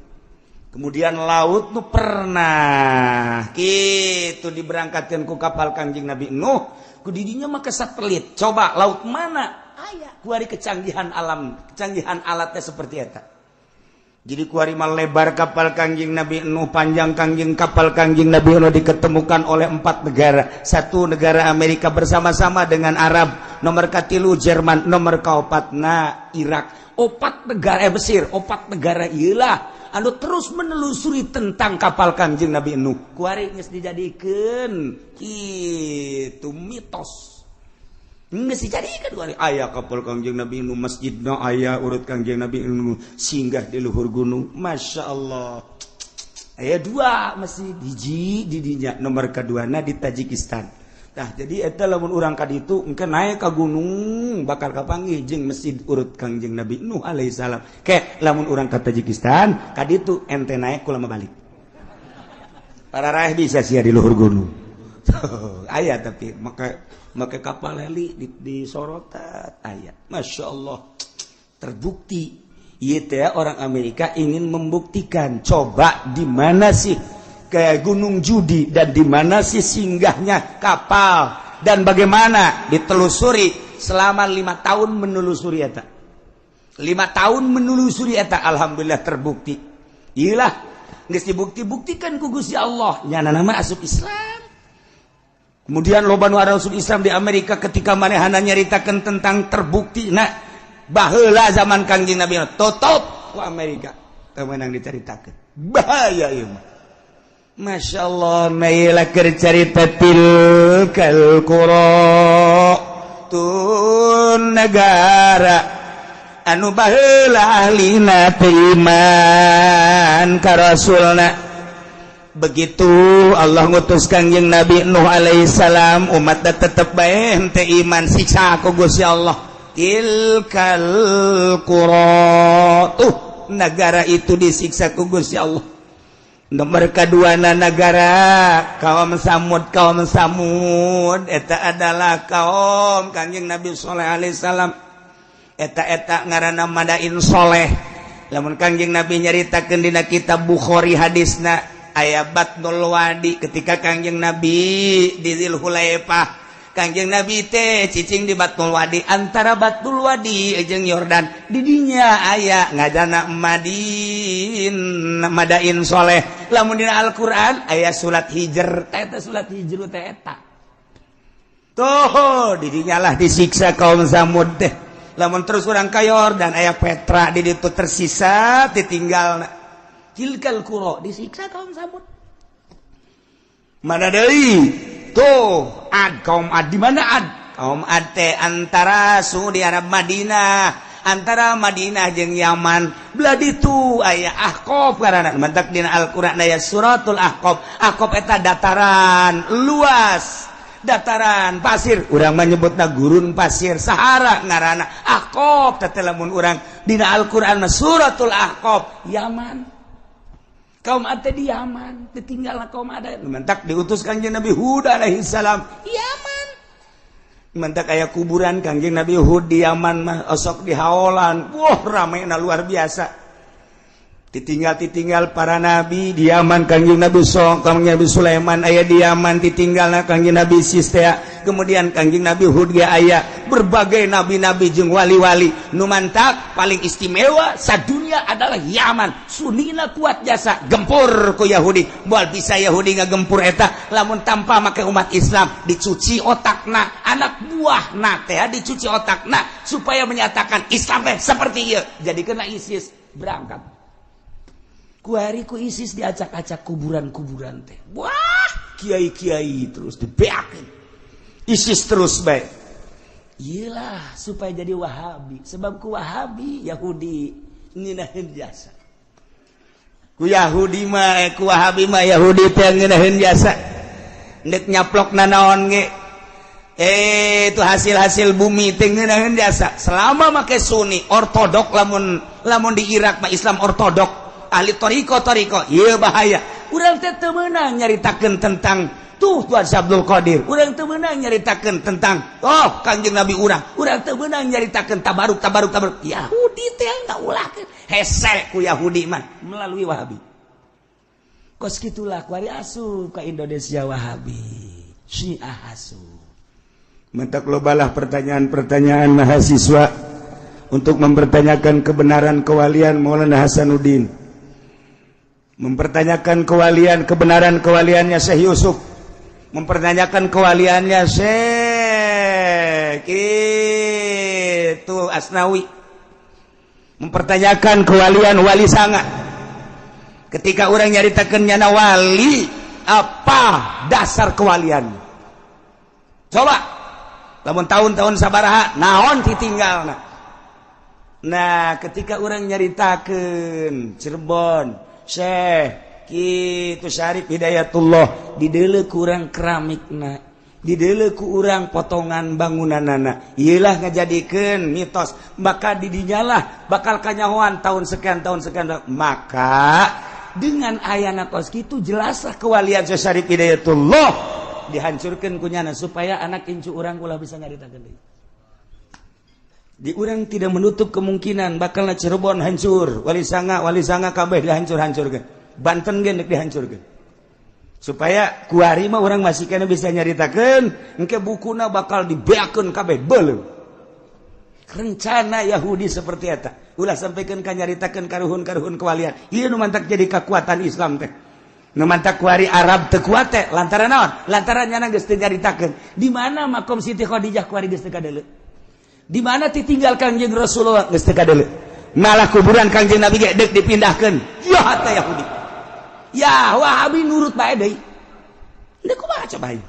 Kemudian laut nu pernah kitu diberangkatkeun ku kapal Kangjeng Nabi Nuh. Ku didinya mah ke satelit. Coba laut mana? Aya. Ku ari kecanggihan alam, kecanggihan alatnya seperti eta. Jadi kuari mal lebar kapal Kangjeng Nabi Nuh, panjang kapal Kangjeng Nabi Nuh diketemukan oleh 4 negara. 1 negara Amerika bersama-sama dengan Arab, nomor katilu Jerman, nomor kaopatna Irak. 4 negara Mesir, 4 negara iyalah anu terus menelusuri tentang kapal Kangjeng Nabi Nuh. Kuari geus dijadikeun kitu mitos. Nggak dijadikan kuari aya kapal Kangjeng Nabi Nuh, masjidna aya urut Kangjeng Nabi Nuh singgah di luhur gunung. Masya Allah. Aya 2 masjid, hiji di dinya, nomor keduana di Tajikistan. Nah jadi eta lamun urang ka ditu engke naik ka gunung bakal kapanggih jeung masjid urut Kangjeng Nabi Nuh alaihi salam. Ke lamun urang ka Tajikistan ka ditu ente naik kula balik. Para raih bisa sia di luhur gunung. Aya tapi maka kapal heli di sorotan ayat. Masya Allah, terbukti ya orang Amerika ingin membuktikan coba di mana sih ke Gunung Judi dan di mana sih singgahnya kapal dan bagaimana ditelusuri selama 5 tahun menelusuri eta. 5 tahun menelusuri eta, alhamdulillah terbukti. Iyalah geus dibukti-buktikan ku Gusti Allah nya nama asup Islam. Kemudian loba nu asup Islam di Amerika ketika manehana nyaritakeun tentang terbukti baheula zaman Kangjeng Nabi tutup ku Amerika teu meunang dicaritakeun. Bahaya ieu mah. Masyaallah maila keur carita tilkal qura tun negara anu baheula ahlina teu iman ka rasulna. Begitu Allah ngutus Kangjeng Nabi Nuh alaihi salam, umat da tetep bae henteu iman, siksa ku Gusti Allah. Tilkal qura, negara itu disiksa ku Gusti Allah. Nomor kaduana negara kaum Samud eta adalah kaum Kangjeng Nabi saleh alaihi salam. Eta ngaranna Madain Soleh. Lamun Kangjeng Nabi nyaritakeun dina kitab Bukhari hadisna aya Batnul Wadi ketika Kangjeng Nabi di Zulhulaifah. Kangjeng Nabi teh cicing di Batnul Wadi, antara Batnul Wadi jeung Yordan di dinya aya ngajana Madain Soleh. Lamun dina Al-Qur'an aya surat Hijr, eta surat Hijr teh eta. Tuh di dinya lah disiksa kaum Samud teh. Lamun terus urang ka Yordan aya Petra di ditu tersisa ditinggalna. Tilkal qura disiksa kaum Samud. Mana deui? Tuh, Ad, kaum Ad di mana Ad? Kaum Ad teh antara Saudi Arab Madinah, antara Madinah jeung Yaman. Belah ditu aya Ahqaf karana mantak dina Al-Qur'an aya suratul Ahqaf. Ahqaf eta dataran luas, dataran pasir. Urang mah nyebutna gurun pasir Sahara ngaranna Ahqaf. Teh lamun urang dina Al-Qur'an suratul Ahqaf Yaman. Kaum Ad di Yaman, ditinggalna kaum Ad. Mantak diutus Kangjeng Nabi Hud alaihi salam Yaman. Mantak aya kuburan Kangjeng Nabi Hud di Yaman mah osok di haolan. Wah, ramena luar biasa. Ditinggal para nabi di Yaman. Kangjeng Nabi Sulaiman aya di Yaman ditinggalna Kangjeng Nabi Sistea. Kemudian Kangjeng Nabi Hud ge aya berbagai nabi-nabi jeung wali-wali. Nu mantak paling istimewa sadunya adalah Yaman. Sunnina kuat jasa gempur ku Yahudi. Moal bisa Yahudi ngagempur eta lamun tanpa make umat Islam dicuci otakna, anak buahna teh dicuci otakna supaya menyatakan Islam teh seperti ieu. Jadikeunna ISIS berangkat. Kuari ku ISIS diacak-acak kuburan-kuburan teh. Wah, kiai-kiai terus dibeakeun. ISIS terus bae. Iyalah supaya jadi Wahabi. Sebab ku Wahabi Yahudi ngeunaheun jasa. Ku Yahudi mah ku Wahabi mah Yahudi teh ngeunaheun jasa. Nek nyaplokna naon ge itu hasil-hasil bumi tengeunaan jasa selama make Sunni ortodok lamun di Irak mah Islam ortodok ahli toriko ieu bahaya urang teh teu meunang nyaritakeun tentang tuh Tuan Abdul Qadir urang teu meunang nyaritakeun tentang Kangjeng Nabi urang teu meunang nyaritakeun tabaruk Yahudi teh ngaulahkeun hese ku Yahudi mah melalui Wahabi kos kitulah kuari asup ka Indonesia Wahabi Syiah asup. Mentak lobalah pertanyaan-pertanyaan mahasiswa untuk mempertanyakan kebenaran kewalian Maulana Hasanuddin, mempertanyakan kebenaran kewaliannya Syekh Yusuf, mempertanyakan kewaliannya Syekh itu Asnawi, mempertanyakan kewalian Wali Sanga. Ketika orang nyaritakeun nyana wali, apa dasar kewalian? Coba lamun tahun-tahun sabaraha naon ditinggalna. Nah, ketika orang nyaritakeun Cirebon, Syekh kitu Syarif Hidayatullah dideuleu ku urang keramikna, dideuleu ku urang potongan bangunanana. Ieulah ngajadikeun mitos, maka didinyalah bakal kanyahoan tahun sekian. Maka dengan ayana kos kitu jelaslah kewalian Syekh Syarif Hidayatullah dihancurkan kunyana supaya anak incu orang ulah bisa nyaritakeun deui. Di urang tidak menutup kemungkinan bakalna Cirebon hancur, Wali Sanga kabeh dihancur-hancurkeun. Banten ge deuk dihancurkeun. Supaya kuari mah urang masih kana bisa nyaritakeun, engke bukuna bakal dibeakeun kabeh beuleuh. Rencana Yahudi seperti eta. Ulah sampaikeun ka nyaritakeun karuhun-karuhun kewalian. Ieu nu mantak jadi kekuatan Islam teh. Numantak kuari Arab teu kuat teh lantaran naon? Lantaran nyana geus teu nyaritakeun. Di mana makom Siti Khadijah kuari geus teu kadeuleu? Di mana ditinggal Kangjeng Rasulullah geus teu kadeuleu? Malah kuburan Kangjeng Nabi ge deuk dipindahkeun. Ya hata Yahudi. Ya Wahabi nurut bae deui. Deuk kumaha coba ieu?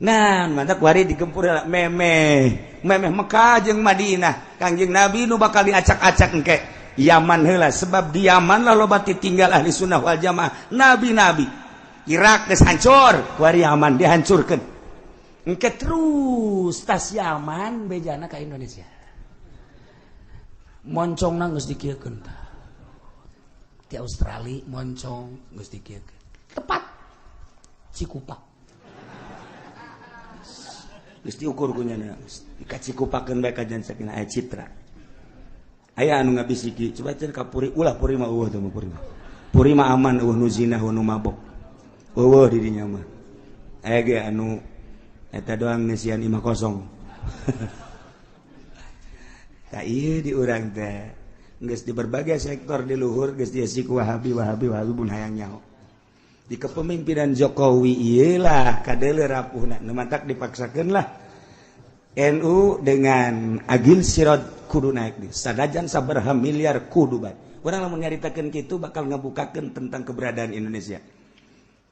Nah, mantak kuari digempur memeh Mekah jeung Madinah. Kangjeng Nabi nu bakal diacak-acak engke. Yaman heula sebab di Yaman lah loba tinggal ahli sunnah wal jamaah nabi-nabi. Irak geus hancur, kuari Yaman dihancurkeun. Engke terus tas Yaman bejana ka Indonesia. Moncongna geus dikieukeun tah. Di Australia moncong geus dikieukeun. Tepat Cikupa. Geus diukur kunyana. Dikacikupakeun bae ka jan sakinah aya citra. Aya anu ngabisiki coba cenah ka puri ulah puri mah eueuh teh puri mah. Puri mah aman eueuh nu zina nu mabok. Eueuh di dinya mah. Aya ge anu eta doang ngeusian imah kosong. Tah ieu di urang teh geus di berbagai sektor di luhur geus diisi ku Wahabi mun hayang nyaho. Di kepemimpinan Jokowi ieu lah kadeuleu rapuhna nu mantak dipaksakeun lah. NU dengan agil sirot kudu naik nih. Sadajan sabaraha miliar kudu bae. Urang lamun nyaritakeun kitu bakal ngabukakeun tentang keberadaan Indonesia.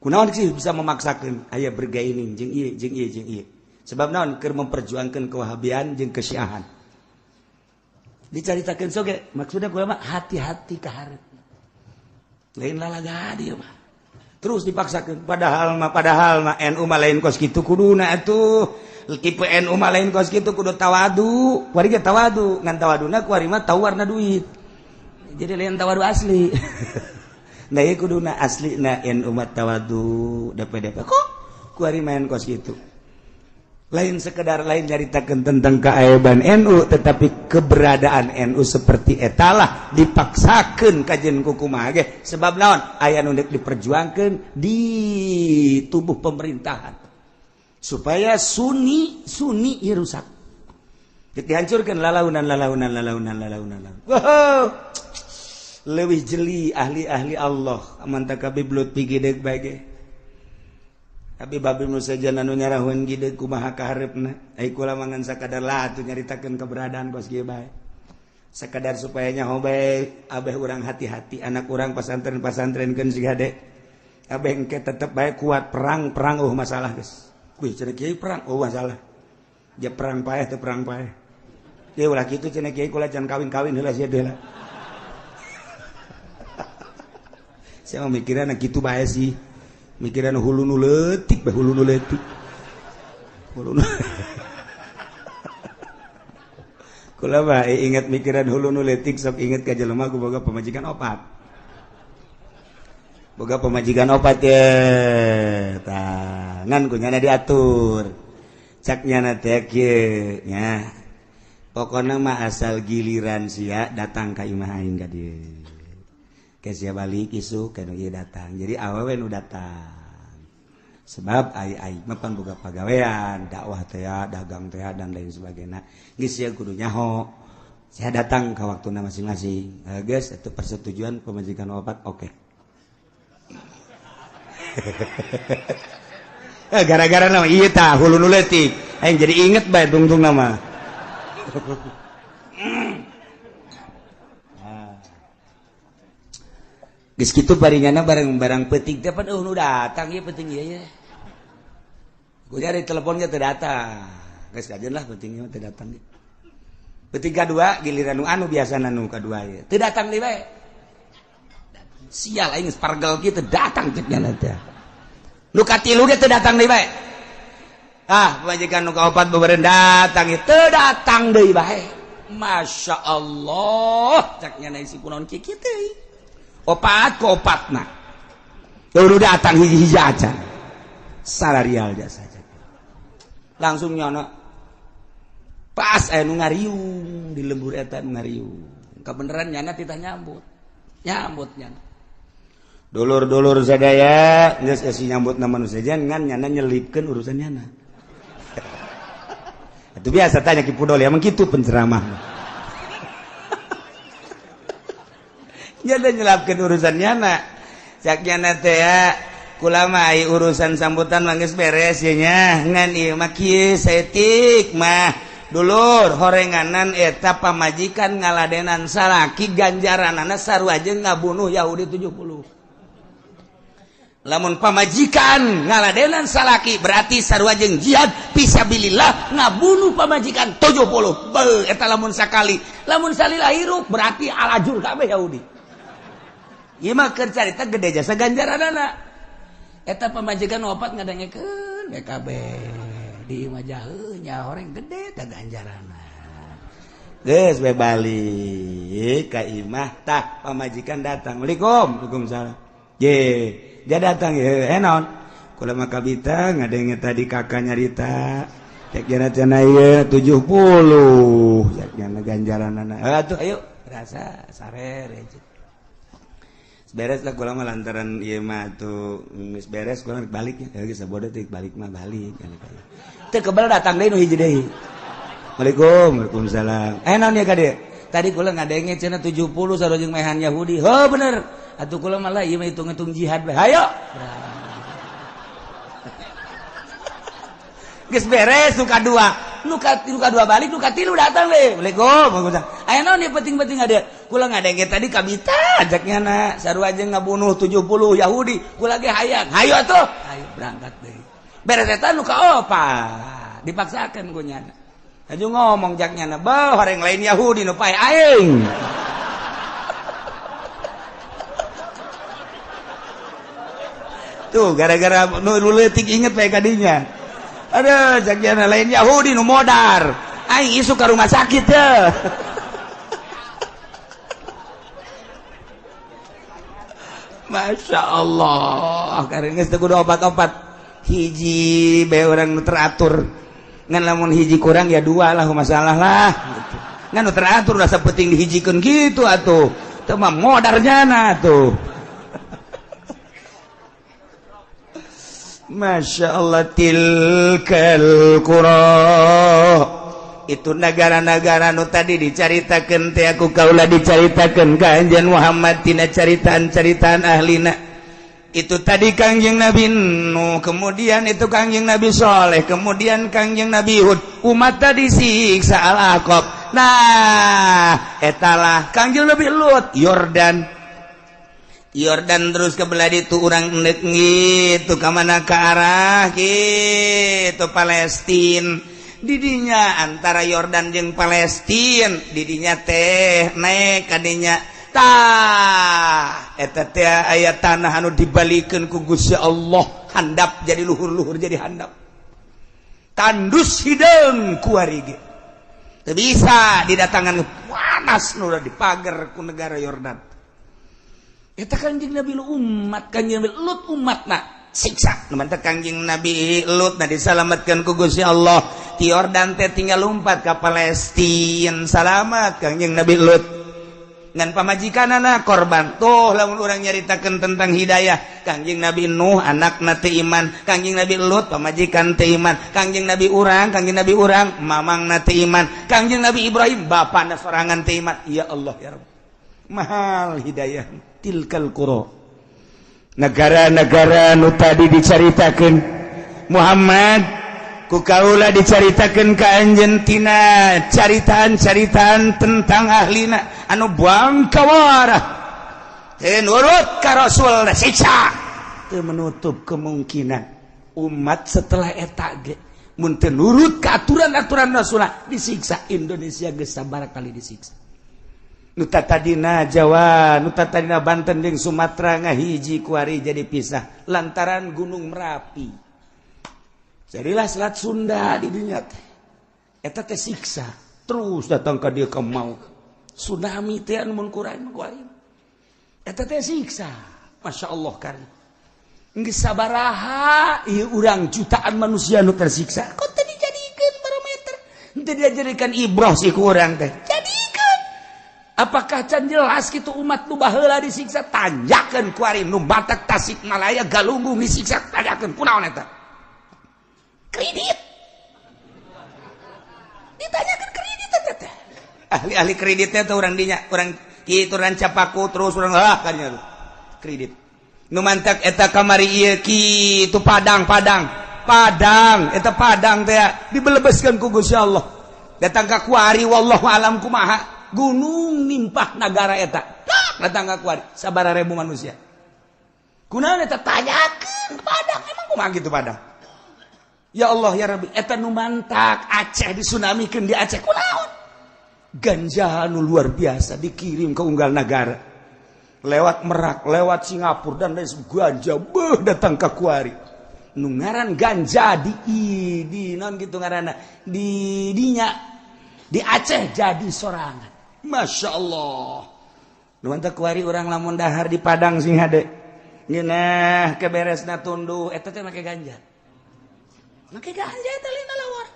Kunaon sih bisa memaksakeun aya bergaining jeung ieu. Sebab naon keur memperjuangkeun kewahabian jeung kesyiahan. Dicaritakeun soge maksudna kumaha hati-hati ka hareup. Lain lalaga dieu mah. Terus dipaksakeun padahal mah NU mah lain kos kitu kuduna atuh. Tipe NU mah lain kos kitu kudu tawadu. Kuari ge tawadu, ngan tawaduna kuari mah tawarna duit. Jadi lain tawadu asli. Nah ieu kuduna aslina NU mah tawadu DP. Kok kuari main kos kitu. Lain sekedar lain nyaritakeun tentang keaiban NU, tetapi keberadaan NU seperti etalah dipaksakeun kajen ku kumaha ge. Sebab naon? Aya nu diperjuangkeun di tubuh pemerintahan. Supaya sunni ieu rusak. Dihancurkeun lalaunan. Wow. Leuwih jeli ahli-ahli Allah mantap kabeh blut pigideg bae ge. Tapi babi nu sajana nu nyarahun gide kumaha kaharepna. Ai kula mangan sakadar latu nyaritakeun keberadaan kos kieu bae. Sakadar supaya nyaho bae abeh urang hati-hati anak urang pasantren-pasantrenkeun siga de. Abeh engke tetep bae kuat perang masalah geus. Kuy cenah kieu perang masalah. Ja perang paeh teu perang paeh. Ieu ulah kitu cenah kieu kula can kawin-kawin heula sia deula. Saya mikiran kitu bae sih. Mikiran hulu nu leutik. kula mah ingat mikiran hulu nu leutik sok inget ka jelema ku boga pamajikan opat. Boga pamajikan opat ye. Tangan kunyana diatur. Cak nyana teh kieu nya. Pokona mah asal giliran sia datang ka imah aing ka dieu. Ke sia balik isu kana ieu datang. Jadi awewe nu datang. Sebab ai mah pan boga pagawean, dakwah teh, dagang teh dan lain sebagainya. Geus sia kudu nyaho. Saya datang ke waktuna masing-masing. Geus itu persetujuan pemajikan opat oke. Gara-gara nama ieu tah hulu nu leutik. Aing jadi inget bae tungtung nama. Geus kitu paringana barang-barang penting teh pan nu datang ieu penting ieu ya. Gue nyari telepon teu datang. Geus kajeun lah pentingnya teu datang. Penting kadua giliran anu biasana nu kadua ieu. Teu datang deui bae. Sial aing geus pargel kieu teu datang cek nya teh. Nu katilu ge teu datang deui bae. Pemajikan nu kaopat bebereun datang ieu teu datang deui bae. Masya Allah cek nya si kunaon kieu teh. Opat ku opatna. Teu datang hiji-hiji aja. Salarial jasa. Langsung nyono pas nu ngariung di lembur eta nu ngariung kabeneran nyana titah nyambut nyana dulur-dulur sadaya geus esi nyambut na manusia ngan nyana nyelipkeun urusan nyana. Itu biasa tanya ki pudol emang kitu penceramah. Nyana nyelapkeun urusan nyana cak nyana teh kula mah urusan sambutan mah geus beres ye nya ngan ieu mah kieu saeutik mah dulur horenganan eta pamajikan ngaladenan salaki ganjaranana sarua jeung ngabunuh Yahudi 70. Lamun pamajikan ngaladenan salaki berarti sarua jeung jihad fisabilillah ngabunuh pamajikan 70. Beuh eta lamun sakali lamun salila hirup berarti alajur kabeh Yahudi. Ieu mah keur carita gede jasa ganjaranana. Eta pamajikan opat ngadengekeun BKB di imah nya horeng gede teh ganjarana. Geus we balik ka imah tah pamajikan datang. Assalamualaikum. Waalaikumsalam. Ja datang ye. Naon? Kula mah kabita ngadenge tadi kakak nyarita. Cek jana cenah ieu 70. Cek jana ganjaranana. Atuh ayo rasa sarer. Beres lah kula mah lantaran ieu mah tuh geus beres kula balik ya geus sabodo teh balik mah balik teu kebal datang deui nu hiji deui. Waalaikumsalam. Naon ya ka dieu? Tadi kula ngadenge cenah 70 sarua jeung mehan Yahudi. Heuh bener. Atuh kula mah ieu mah hitung-hitung jihad bae. Hayo. Geus beres nu kadua. Nu kadua balik nu katilu datang deui. Waalaikumsalam. Aya naon ieu penting-penting ada? Kula ngadenge tadi kabita ajaknya na sarua jeung ngabunuh 70 Yahudi. Kula ge hayang. Hayo atuh. Hayo berangkat deui. Beres eta nu kaopat. Dipaksakeun ku nyana. Aju ngomong jaknya na, "Beuh horeng lain Yahudi nu pae aing." Tuh gara-gara nu leutik inget bae ka dinya. Aduh, jaknya lain Yahudi nu modar. Aing isu ka rumah sakit teh. Masya Allah. Karena geus teu kudu opat-opat. Hiji bae urang nu teratur. Ngan lamun hiji kurang ya dua lah masalah lah. Gitu. Ngan nu teratur rasa penting dihijikeun gitu atuh. Teu mah modar nyana tuh. Masya Allah tilkal qura. Itu negara-negara nu tadi dicaritakeun teh aku kaula dicaritakeun ka anjeun Muhammad tina caritaan-caritaan ahlina. Itu tadi Kangjeng Nabi Nuh, kemudian itu Kangjeng Nabi Saleh, kemudian Kangjeng Nabi Hud, umat tadi siksa Al-Aqab. Nah, etalah Kangjeng Nabi Lut, Yordan terus ke belah itu urang endek gitu ka mana ke arah gitu Palestina. Didinya antara Yordan jeung Palestina, didinya teh naik kadinya tah eta teh aya tanah anu dibalikeun ku Gusti Allah, handap jadi luhur-luhur jadi handap. tandus hideung kuari ge teu bisa didatangan panas nu di pagar ku negara Yordan eta Kangjeng Nabi umat Kangjeng Nabi Lut umatna siksa mantep Kangjeng Nabi Lut diselamatkeun ku Gusti Allah ti Yordan teh tinggal lompat ka Palestina salamat Kangjeng Nabi Lut ngan pamajikanana korban tuh lamun urang nyaritakeun tentang hidayah Kangjeng Nabi Nuh anakna teu iman Kangjeng Nabi Lut pamajikan teu iman Kangjeng Nabi urang mamangna teu iman Kangjeng Nabi Ibrahim bapana sorangan teu iman ya Allah ya Rabb mahal hidayah tilkal qura negara-negara nu tadi dicaritakeun Muhammad ku kaula dicaritakeun ka anjeun tina caritaan-caritaan tentang ahlina anu buang kawarah teu nurut ka Rasul siksa teu menutup kemungkinan umat setelah eta ge mun teu nurut ka aturan-aturan Rasulullah disiksa Indonesia geus sabaraha kali disiksa nu tatadina Jawa nu tatadina Banten jeung Sumatera ngahiji kuari jadi pisah lantaran Gunung Merapi jadilah Selat Sunda di dunia teh eta teh siksa terus datang ka dieu ka mau tsunami teh anu mun kurang kuari eta teh siksa masyaallah karim geus sabaraha ieu urang jutaan manusia nu tersiksa kok teh dijadikeun barometer teu dijadikan ibrah si ku urang teh jadikeun apakah can jelas kitu umat nu baheula disiksa tanjakeun kuari nu batak Tasikmalaya Galunggung disiksa tanjakeun kunaon eta kredit ditanyakan kredit teh ahli-ahli kreditnya tuh orang dinya orang kitu rancapaku terus orang kanya kredit nu mantak eta kamari ieu kitu Padang eta Padang teh dibelebeskeun ku Gusti Allah datang ka kuari wallahu alam kumaha gunung nimpah nagara eta datang ka kuari sabaraha ribu manusia kunaon eta tanyakeun Padang emang kumaha kitu Padang ya Allah ya Rabbi eta nu mantak Aceh disunamikeun di Aceh kunaon ganja nu luar biasa dikirim ke unggal negara lewat Merak lewat Singapura dan lain ganja datang ke kuari nu ngaran ganja di naon kitu ngaranna di dinya di Aceh jadi sorangan Masya Allah nu mantak kuari urang lamun dahar di Padang sing hade ngeunah keberesna tunduh eta teh make ganja make ganja eta lina lawar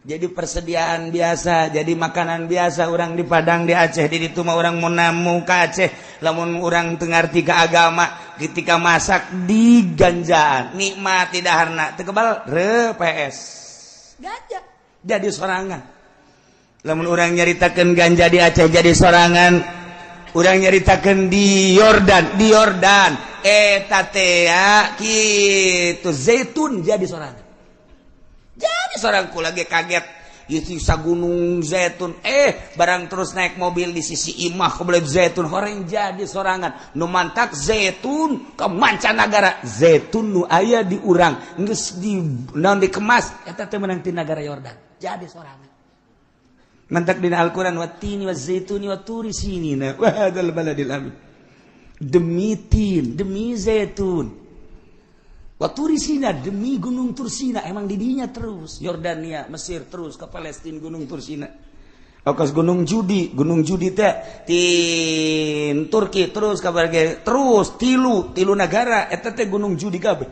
jadi persediaan biasa jadi makanan biasa orang di Padang di Aceh di ditu mah urang mun namu ka Aceh lamun urang teu ngarti ka agama ketika masak di ganjaan nikmati daharna teu kebal reps ganja jadi sorangan lamun urang nyaritakeun ganja di Aceh jadi sorangan urang nyaritakeun di Yordan eta teh kitu zaitun jadi sorangan jadi sorangku lagi kaget itu gunung zaitun barang terus naik mobil di sisi imah kebelet zaitun horeng jadi sorangan nu mantak zaitun ke mancanagara zaitun nu aya di urang geus di naon dikemas eta teh menang ti nagara Yordan jadi sorangan mantak dina Al-Qur'an watini wazaituni waturi sinina wa hadzal baladil amin demi tin demi zaitun Waturi Sina demi gunung Tursina emang didinya terus Yordania Mesir terus ke Palestina gunung Tursina okas gunung Judi teh di Turki terus ka terus tilu negara eta teh gunung Judi kabeh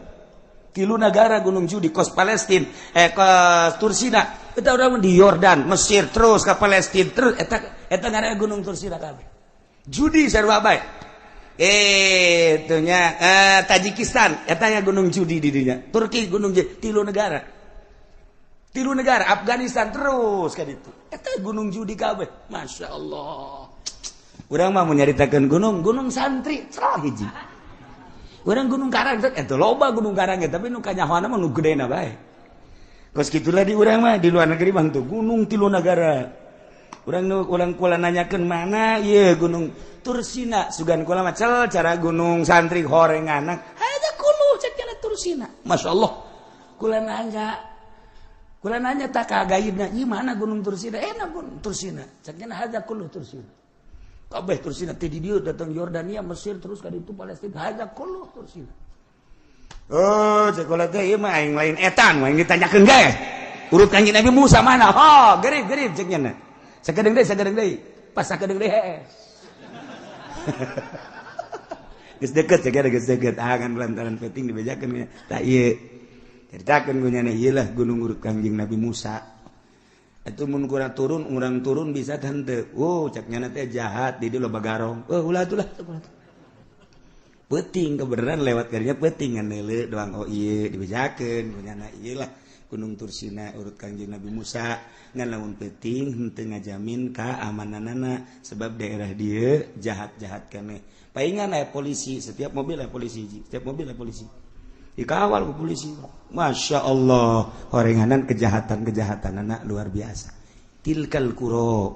tilu negara gunung Judi kos Palestina kos Tursina eta urang di Yordan Mesir terus ka Palestina terus eta ngaranna gunung Tursina kabeh Judi sarua bae itunya Tajikistan etanya gunung Judi di dinya Turki gunung Judi tilu negara Afghanistan terus kan itu eta gunung Judi kabeh Masya Allah urang mah mau nyaritakeun gunung santri cerah hiji urang gunung Karang eta loba gunung Karang tapi nu kanyahoana mah nu gedena bae kos kitulah di urang mah di luar negeri mah tuh gunung tilu negara urang kula nanyakeun mana ieu gunung Tursina sugan kula mah cara gunung santri horenganan haja kuluh cek kana Tursina masyaallah kula nanya tak kagaibna ieu mana gunung Tursina enak gunung Tursina cek kana haja kuluh Tursina kabeh Tursina teh di dieu datang Yordania Mesir terus ka ditu Palestina haja kuluh Tursina Oh, sekolah teh ieu mah aing lain etan, aing ditanyakeun ge. Urut Kanjeng Nabi Musa mana? Oh, gerib cek nya. Sakedeung deui. Pas sakedeung deui heeh. Geus deukeut cek geus deukeut. Ah kan lantaran peting dibejakeun nya. Tah ieu. Ceritakeun ku nya ieu lah gunung urut Kanjeng Nabi Musa. Atuh mun kurang turun bisa henteu. Oh, cek nya teh jahat di loba garong. Oh, ulah atuh lah. Peting kebenaran lewat karinya peting ngan neuleu doang ieu dibejakeun punyana ieu lah Gunung Tursina urut Kanjeng Nabi Musa ngan lamun peting henteu ngajamin keamananana sebab daerah dieu jahat-jahat keneh. Paingan aya polisi, setiap mobil aya polisi. Dikawal ku polisi. Masya Allah, horenganan kejahatan-kejahatanana luar biasa. Tilkal qura,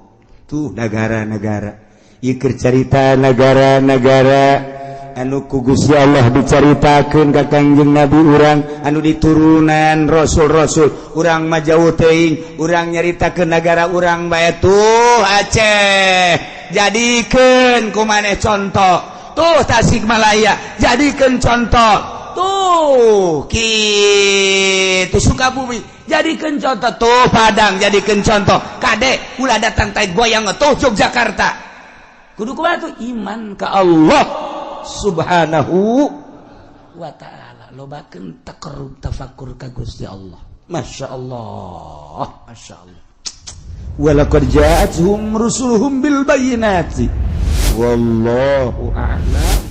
tuh negara-negara. Ieu keur carita negara-negara anu ku Gusti Allah dicaritakeun ka Kanjeng Nabi urang anu diturunan rasul-rasul urang mah jauh teuing urang nyaritakeun negara urang bae tuh Aceh jadikeun ku maneh contoh tuh Tasikmalaya jadikeun contoh tuh kitu Sukabumi jadikeun contoh tuh Padang jadikeun contoh kade ulah datang tai goyang tuh Yogyakarta kudu kumaha tuh iman ka Allah Subhanahu wa ta'ala lobakeun takarrub tafakkur ka Gusti Allah. Masya Allah walaqad ja'atuhum rusuluhum bil bayyinati wallahu a'lam.